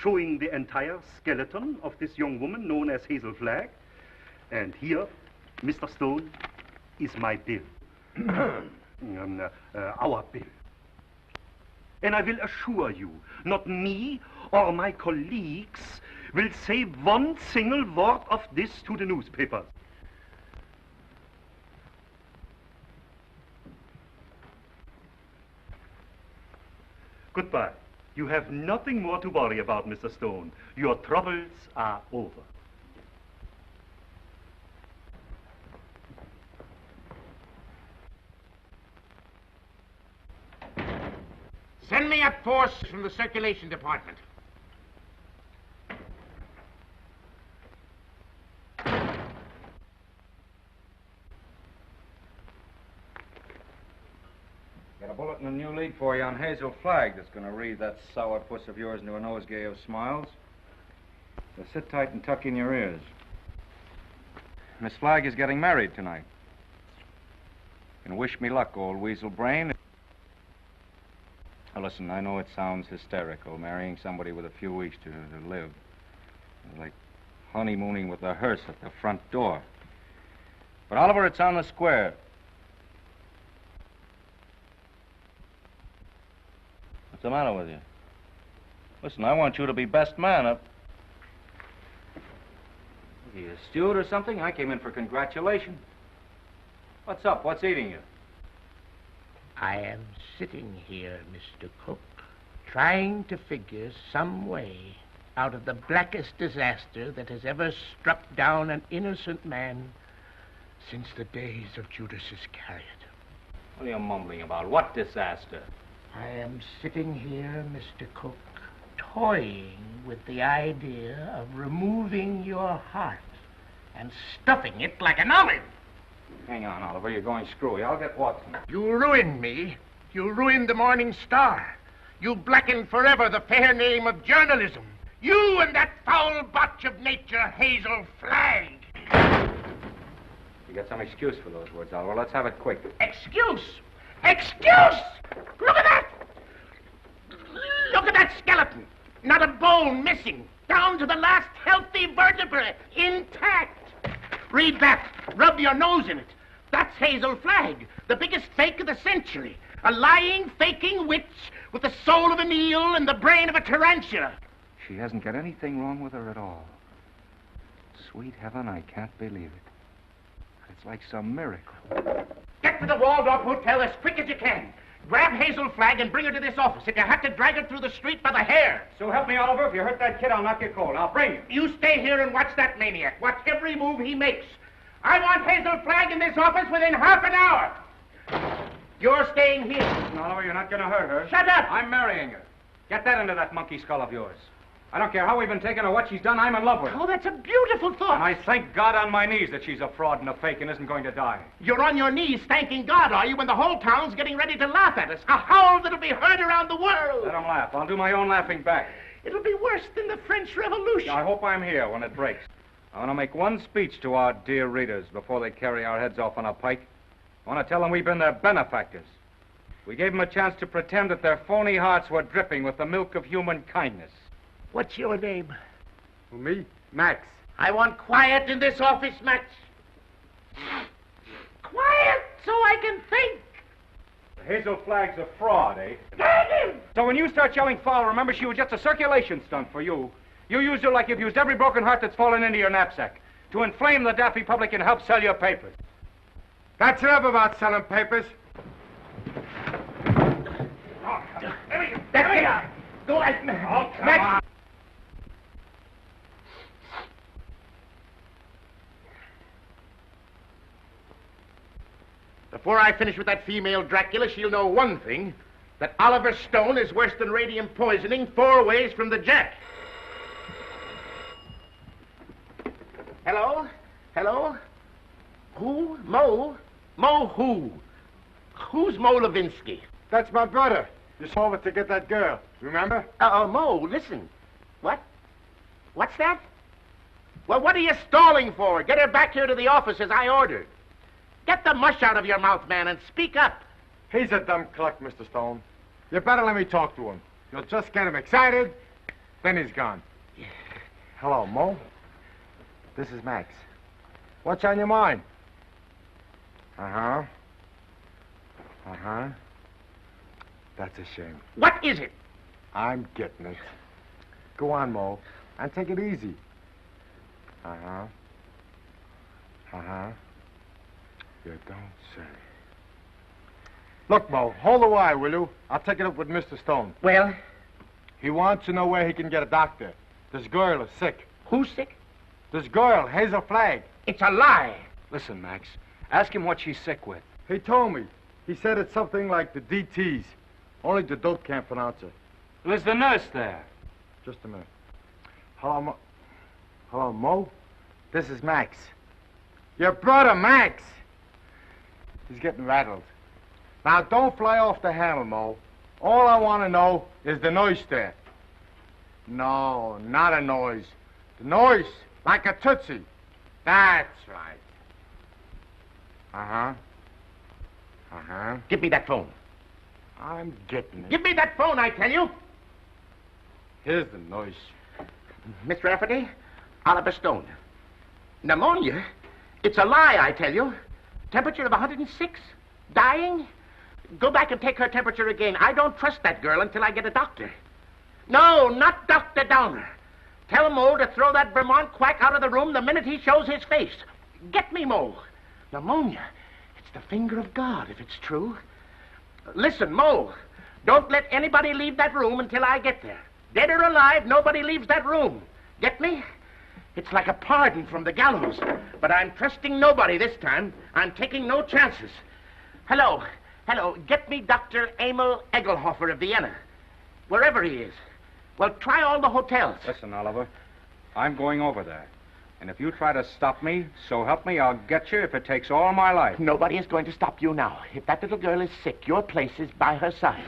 showing the entire skeleton of this young woman known as Hazel Flagg. And here, Mr. Stone, is my bill. our bill. And I will assure you, not me or my colleagues will say one single word of this to the newspapers. Goodbye. You have nothing more to worry about, Mr. Stone. Your troubles are over. Send me a force from the circulation department. Got a bulletin and a new lead for you on Hazel Flagg that's going to read that sourpuss of yours into a nosegay of smiles. So sit tight and tuck in your ears. Miss Flagg is getting married tonight. And wish me luck, old weasel brain. Now listen, I know it sounds hysterical, marrying somebody with a few weeks to live. It's like honeymooning with a hearse at the front door. But Oliver, it's on the square. What's the matter with you? Listen, I want you to be best man up. Are you a steward or something? I came in for congratulations. What's up? What's eating you? I am sitting here, Mr. Cook, trying to figure some way out of the blackest disaster that has ever struck down an innocent man since the days of Judas Iscariot. What are you mumbling about? What disaster? I am sitting here, Mr. Cook, toying with the idea of removing your heart and stuffing it like an olive. Hang on, Oliver. You're going screwy. I'll get Watson. You ruined me. You ruined the Morning Star. You blackened forever the fair name of journalism. You and that foul botch of nature, Hazel Flagg. You got some excuse for those words, Oliver. Let's have it quick. Excuse? Excuse? Look at that! Look at that skeleton. Not a bone missing. Down to the last healthy vertebrae. Intact. Read that. Rub your nose in it. That's Hazel Flagg, the biggest fake of the century. A lying, faking witch with the soul of an eel and the brain of a tarantula. She hasn't got anything wrong with her at all. Sweet heaven, I can't believe it. It's like some miracle. Get to the Waldorf Hotel as quick as you can. Grab Hazel Flagg and bring her to this office. If you have to drag her through the street by the hair. So help me, Oliver. If you hurt that kid, I'll knock you cold. I'll bring you. You stay here and watch that maniac. Watch every move he makes. I want Hazel Flagg in this office within half an hour. You're staying here. Listen, Oliver, you're not going to hurt her. Shut up! I'm marrying her. Get that into that monkey skull of yours. I don't care how we've been taken or what she's done, I'm in love with her. Oh, that's a beautiful thought. And I thank God on my knees that she's a fraud and a fake and isn't going to die. You're on your knees thanking God, are you, when the whole town's getting ready to laugh at us? A howl that'll be heard around the world. Let them laugh. I'll do my own laughing back. It'll be worse than the French Revolution. I hope I'm here when it breaks. I want to make one speech to our dear readers before they carry our heads off on a pike. I want to tell them we've been their benefactors. We gave them a chance to pretend that their phony hearts were dripping with the milk of human kindness. What's your name? Who, me? Max. I want quiet in this office, Max. Quiet so I can think. Hazel Flagg's a fraud, eh? Dang him! So when you start yelling foul, remember she was just a circulation stunt for you. You used her like you've used every broken heart that's fallen into your knapsack to inflame the daffy public and help sell your papers. That's enough about selling papers. That's it. Go ahead. Max. Before I finish with that female Dracula, she'll know one thing, that Oliver Stone is worse than radium poisoning 4 ways from the Jack. Hello? Hello? Who? Mo? Mo who? Who's Mo Levinsky? That's my brother. Just over to get that girl. Remember? Mo, listen. What? What's that? Well, what are you stalling for? Get her back here to the office as I ordered. Get the mush out of your mouth, man, and speak up. He's a dumb cluck, Mr. Stone. You better let me talk to him. You'll just get him excited, then he's gone. Hello, Mo. This is Max. What's on your mind? Uh-huh. Uh-huh. That's a shame. What is it? I'm getting it. Go on, Mo, and take it easy. Uh-huh. Uh-huh. You don't say. Look, Mo, hold the wire, will you? I'll take it up with Mr. Stone. Well? He wants to know where he can get a doctor. This girl is sick. Who's sick? This girl, Hazel Flagg. It's a lie. Listen, Max. Ask him what she's sick with. He told me. He said it's something like the DTs. Only the dope can't pronounce it. Well, is the nurse there? Just a minute. Hello, Mo. Hello, Mo? This is Max. Your brother, Max. He's getting rattled. Now, don't fly off the handle, Mo. All I want to know is the noise there. No, not a noise. The noise, like a tootsie. That's right. Uh-huh. Uh-huh. Give me that phone. I'm getting it. Give me that phone, I tell you. Here's the noise. Miss Rafferty, Oliver Stone. Pneumonia? It's a lie, I tell you. Temperature of 106? Dying? Go back and take her temperature again. I don't trust that girl until I get a doctor. No, not Dr. Downer. Tell Mo to throw that Vermont quack out of the room the minute he shows his face. Get me, Mo. Pneumonia. It's the finger of God, if it's true. Listen, Mo, don't let anybody leave that room until I get there. Dead or alive, nobody leaves that room. Get me? It's like a pardon from the gallows. But I'm trusting nobody this time. I'm taking no chances. Hello. Hello. Get me Dr. Emil Egelhofer of Vienna. Wherever he is. Well, try all the hotels. Listen, Oliver. I'm going over there. And if you try to stop me, so help me, I'll get you if it takes all my life. Nobody is going to stop you now. If that little girl is sick, your place is by her side.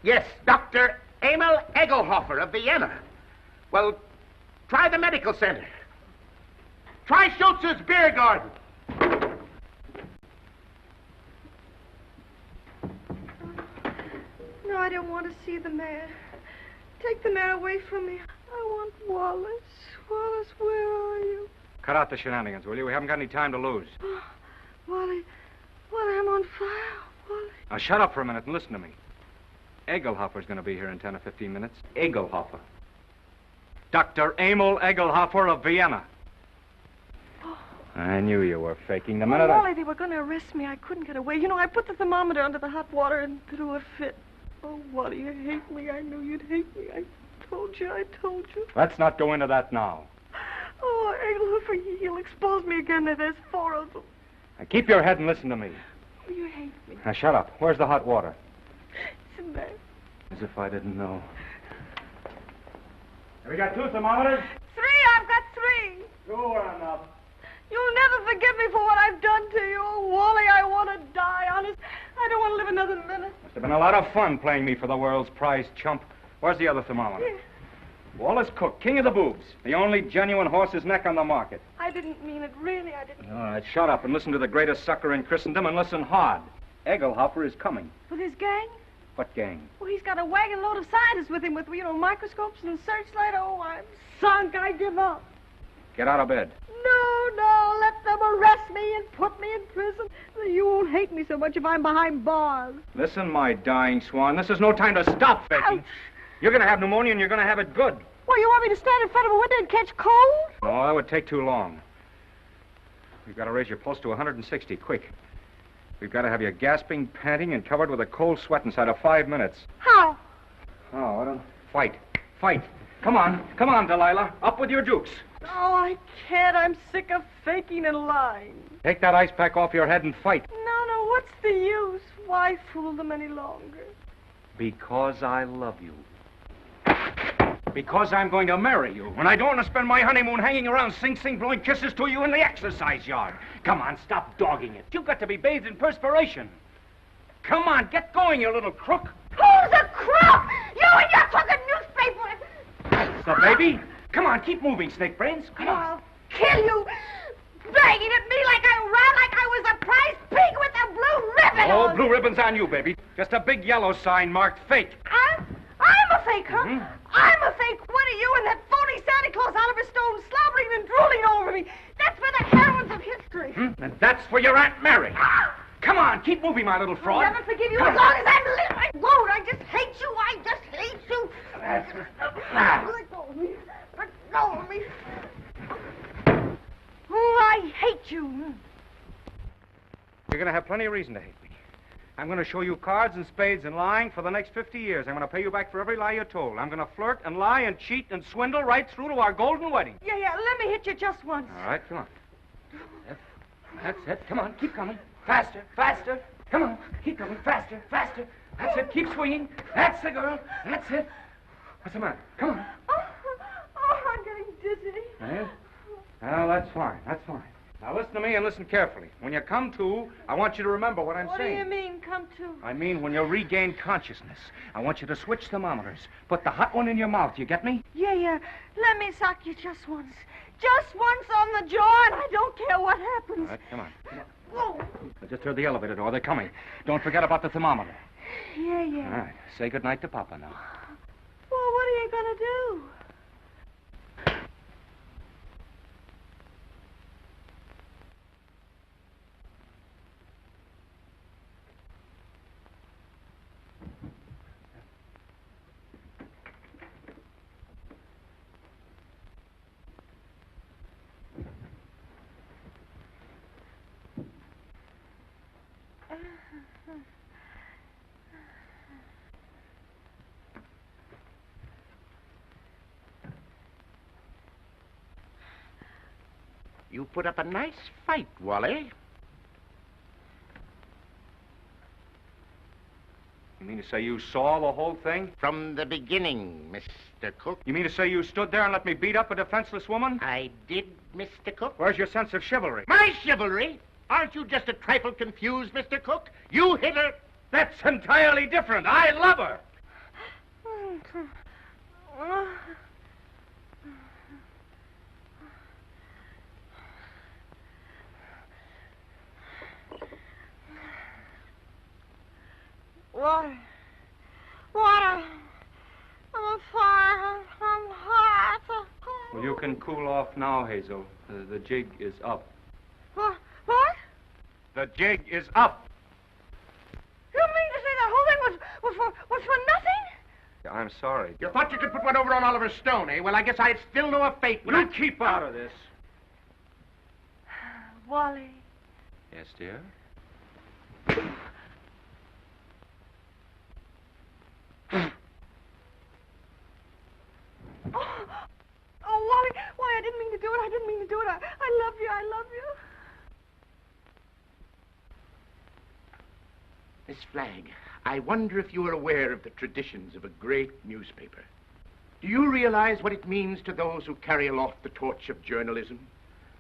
Yes, Dr. Emil Egelhofer of Vienna. Well, try the medical center. Try Schultz's beer garden. No, I don't want to see the mayor. Take the mayor away from me. I want Wallace. Wallace, where are you? Cut out the shenanigans, will you? We haven't got any time to lose. Oh, Wally, I'm on fire, Wally. Now, shut up for a minute and listen to me. Egelhofer's going to be here in 10 or 15 minutes. Egelhofer. Dr. Emil Egelhofer of Vienna. Oh. I knew you were faking the Oh, minute Wally, they were going to arrest me. I couldn't get away. You know, I put the thermometer under the hot water and threw a fit. Oh, Wally, you hate me. I knew you'd hate me. I told you. Let's not go into that now. Oh, Egelhofer, he'll expose me again. There's 4 of them. Now, keep your head and listen to me. Oh, you hate me. Now, shut up. Where's the hot water? It's in there. As if I didn't know. Have we got 2 thermometers? 3, I've got 3. 2 are enough. You'll never forgive me for what I've done to you. Oh, Wally, I want to die, honest. I don't want to live another minute. Must have been a lot of fun playing me for the world's prize chump. Where's the other thermometer? Here. Wallace Cook, king of the boobs. The only genuine horse's neck on the market. I didn't mean it, really, I didn't. All right, shut up and listen to the greatest sucker in Christendom and listen hard. Egelhofer is coming. With his gang? What gang? Well, he's got a wagon load of scientists with him with, microscopes and searchlight. Oh, I'm sunk. I give up. Get out of bed. No, let them arrest me and put me in prison. You won't hate me so much if I'm behind bars. Listen, my dying swan, this is no time to stop faking. You're going to have pneumonia and you're going to have it good. Well, you want me to stand in front of a window and catch cold? No, that would take too long. We've got to raise your pulse to 160, quick. We've got to have you gasping, panting, and covered with a cold sweat inside of 5 minutes. How? Oh, I don't... Fight. Come on, Delilah. Up with your jukes. Oh, I can't. I'm sick of faking and lying. Take that ice pack off your head and fight. No, what's the use? Why fool them any longer? Because I love you. Because I'm going to marry you. And I don't want to spend my honeymoon hanging around Sing Sing blowing kisses to you in the exercise yard. Come on, stop dogging it. You've got to be bathed in perspiration. Come on, get going, you little crook. Who's a crook? You and your crooked newspaper. That's the baby. Come on, keep moving, Snake Brains. Come on. I'll kill you. Bragging at me like I was a prize pig with a blue ribbon Oh, on. blue ribbon's on you, baby. Just a big yellow sign marked fake. I'm a fake, huh? Mm-hmm. I'm a fake. What are you and that phony Santa Claus Oliver Stone slobbering and drooling over me? That's for the heroines of history. And that's for your Aunt Mary. Come on, keep moving, my little fraud. I'll never forgive you as long as I'm living. I won't. I just hate you. I just hate you. That's it. Let go of me. Let go of me. Oh, I hate you. You're going to have plenty of reason to hate me. I'm going to show you cards and spades and lying for the next 50 years. I'm going to pay you back for every lie you told. I'm going to flirt and lie and cheat and swindle right through to our golden wedding. Yeah, let me hit you just once. All right, come on. That's it. Come on, keep coming. Faster, faster. Come on, keep coming. Faster, faster. That's it. Keep swinging. That's the girl. That's it. What's the matter? Come on. Oh, I'm getting dizzy. Eh? Well, that's fine. That's fine. Now listen to me and listen carefully. When you come to, I want you to remember what I'm saying. What do you mean, come to? I mean, when you regain consciousness, I want you to switch thermometers. Put the hot one in your mouth. You get me? Yeah. Let me sock you just once. Just once on the jaw, and I don't care what happens. All right, come on. Whoa. I just heard the elevator door. They're coming. Don't forget about the thermometer. Yeah. All right. Say goodnight to Papa now. Well, what are you going to do? You put up a nice fight, Wally. You mean to say you saw the whole thing? From the beginning, Mr. Cook. You mean to say you stood there and let me beat up a defenseless woman? I did, Mr. Cook. Where's your sense of chivalry? My chivalry? Aren't you just a trifle confused, Mr. Cook? You hit her. That's entirely different. I love her. Water. I'm fire. I'm hot. Well, you can cool off now, Hazel. The jig is up. What? The jig is up. You mean to say the whole thing was for nothing? I'm sorry. You thought you could put one over on Oliver Stone, eh? Well, I guess I'd still know a fate when You keep out of this. Wally. Yes, dear? Oh, Wally, I didn't mean to do it. I love you. Miss Flagg, I wonder if you are aware of the traditions of a great newspaper. Do you realize what it means to those who carry aloft the torch of journalism?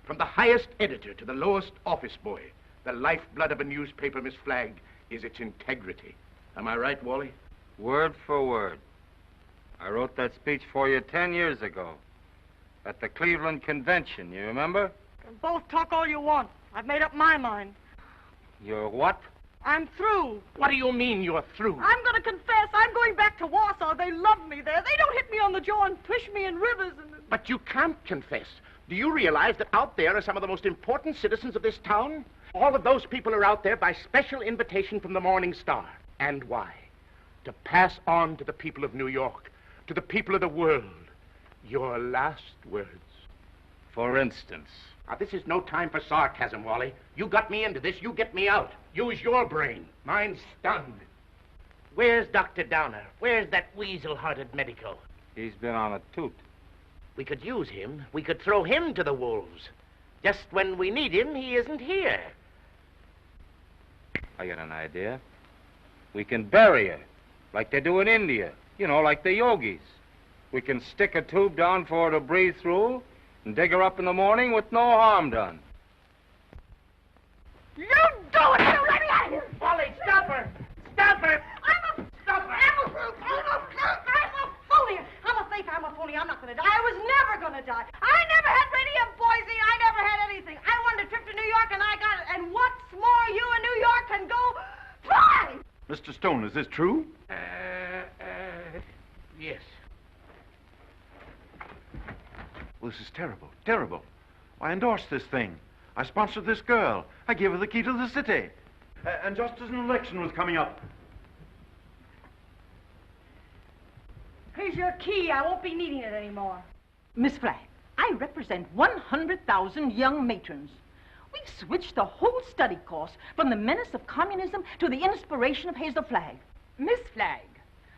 From the highest editor to the lowest office boy, the lifeblood of a newspaper, Miss Flagg, is its integrity. Am I right, Wally? Word for word. I wrote that speech for you 10 years ago at the Cleveland Convention, you remember? Both talk all you want. I've made up my mind. You're what? I'm through. What do you mean you're through? I'm going to confess. I'm going back to Warsaw. They love me there. They don't hit me on the jaw and push me in rivers. But you can't confess. Do you realize that out there are some of the most important citizens of this town? All of those people are out there by special invitation from the Morning Star. And why? To pass on to the people of New York, to the people of the world, your last words. For instance? Now, this is no time for sarcasm, Wally. You got me into this, you get me out. Use your brain. Mine's stunned. Where's Dr. Downer? Where's that weasel-hearted medico? He's been on a toot. We could use him. We could throw him to the wolves. Just when we need him, he isn't here. I got an idea. We can bury her, like they do in India. You know, like the yogis. We can stick a tube down for her to breathe through and dig her up in the morning with no harm done. You do it! You let me out of here! Wally, stop her! Stop her! I'm a fake. I'm a phony. I'm not going to die. I was never going to die. I never had radio poisoning. I never had anything. I wanted a trip to New York, and I got it. And what's more, you in New York can go fly! Mr. Stone, is this true? Yes. Well, this is terrible, terrible. I endorsed this thing. I sponsored this girl. I gave her the key to the city. And just as an election was coming up. Here's your key. I won't be needing it anymore. Miss Flagg, I represent 100,000 young matrons. We've switched the whole study course from the menace of communism to the inspiration of Hazel Flagg. Miss Flagg,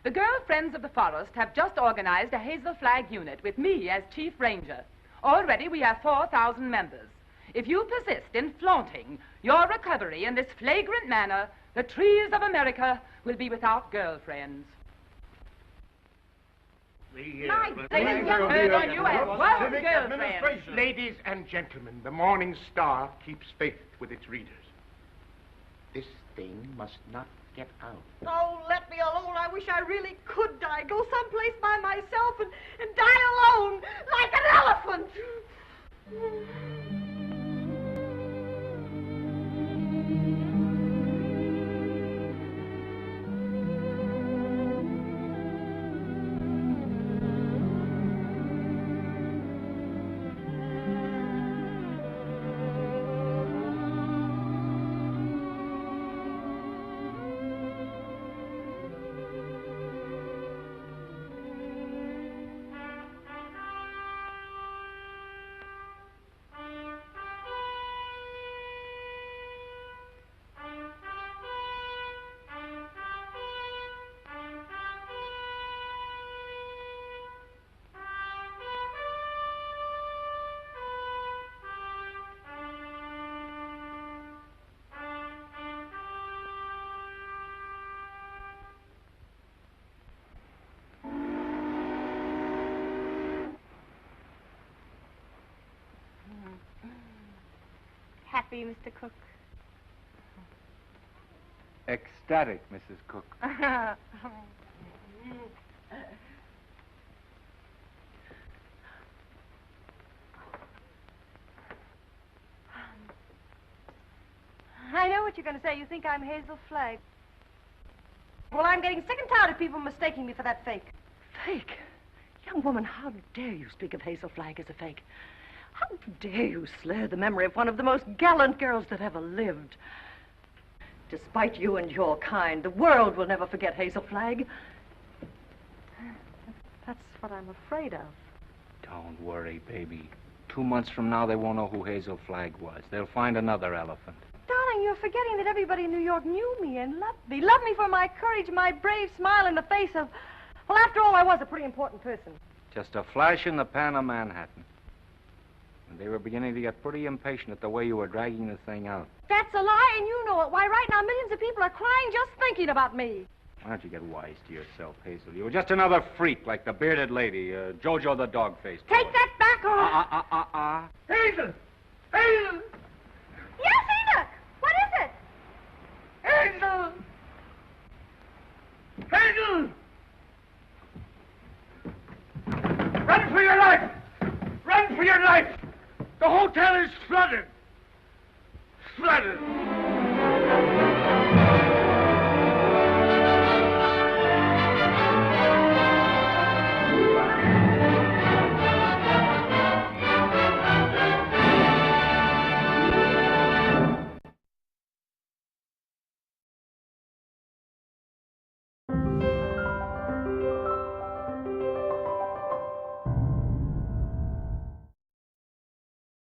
the Girl Friends of the Forest have just organized a Hazel Flagg unit with me as Chief Ranger. Already we have 4,000 members. If you persist in flaunting your recovery in this flagrant manner, the trees of America will be without girlfriends. Ladies and gentlemen, the Morning Star keeps faith with its readers. This thing must not get out. Oh, let me alone. I wish I really could die. Go someplace by myself and die alone, like an elephant. Happy, Mr. Cook? Ecstatic, Mrs. Cook. I know what you're going to say. You think I'm Hazel Flagg. Well, I'm getting sick and tired of people mistaking me for that fake. Fake? Young woman, how dare you speak of Hazel Flagg as a fake? How dare you slur the memory of one of the most gallant girls that ever lived? Despite you and your kind, the world will never forget Hazel Flagg. That's what I'm afraid of. Don't worry, baby. 2 months from now, they won't know who Hazel Flagg was. They'll find another elephant. Darling, you're forgetting that everybody in New York knew me and loved me. Loved me for my courage, my brave smile in the face of... Well, after all, I was a pretty important person. Just a flash in the pan of Manhattan. And they were beginning to get pretty impatient at the way you were dragging the thing out. That's a lie, and you know it. Why, right now, millions of people are crying just thinking about me. Why don't you get wise to yourself, Hazel? You were just another freak like the bearded lady, Jojo the dog-faced. Take that back, or... Hazel! Hazel! Yes, Enoch! What is it? Hazel! Hazel! Run for your life! Run for your life! The hotel is flooded! Flooded!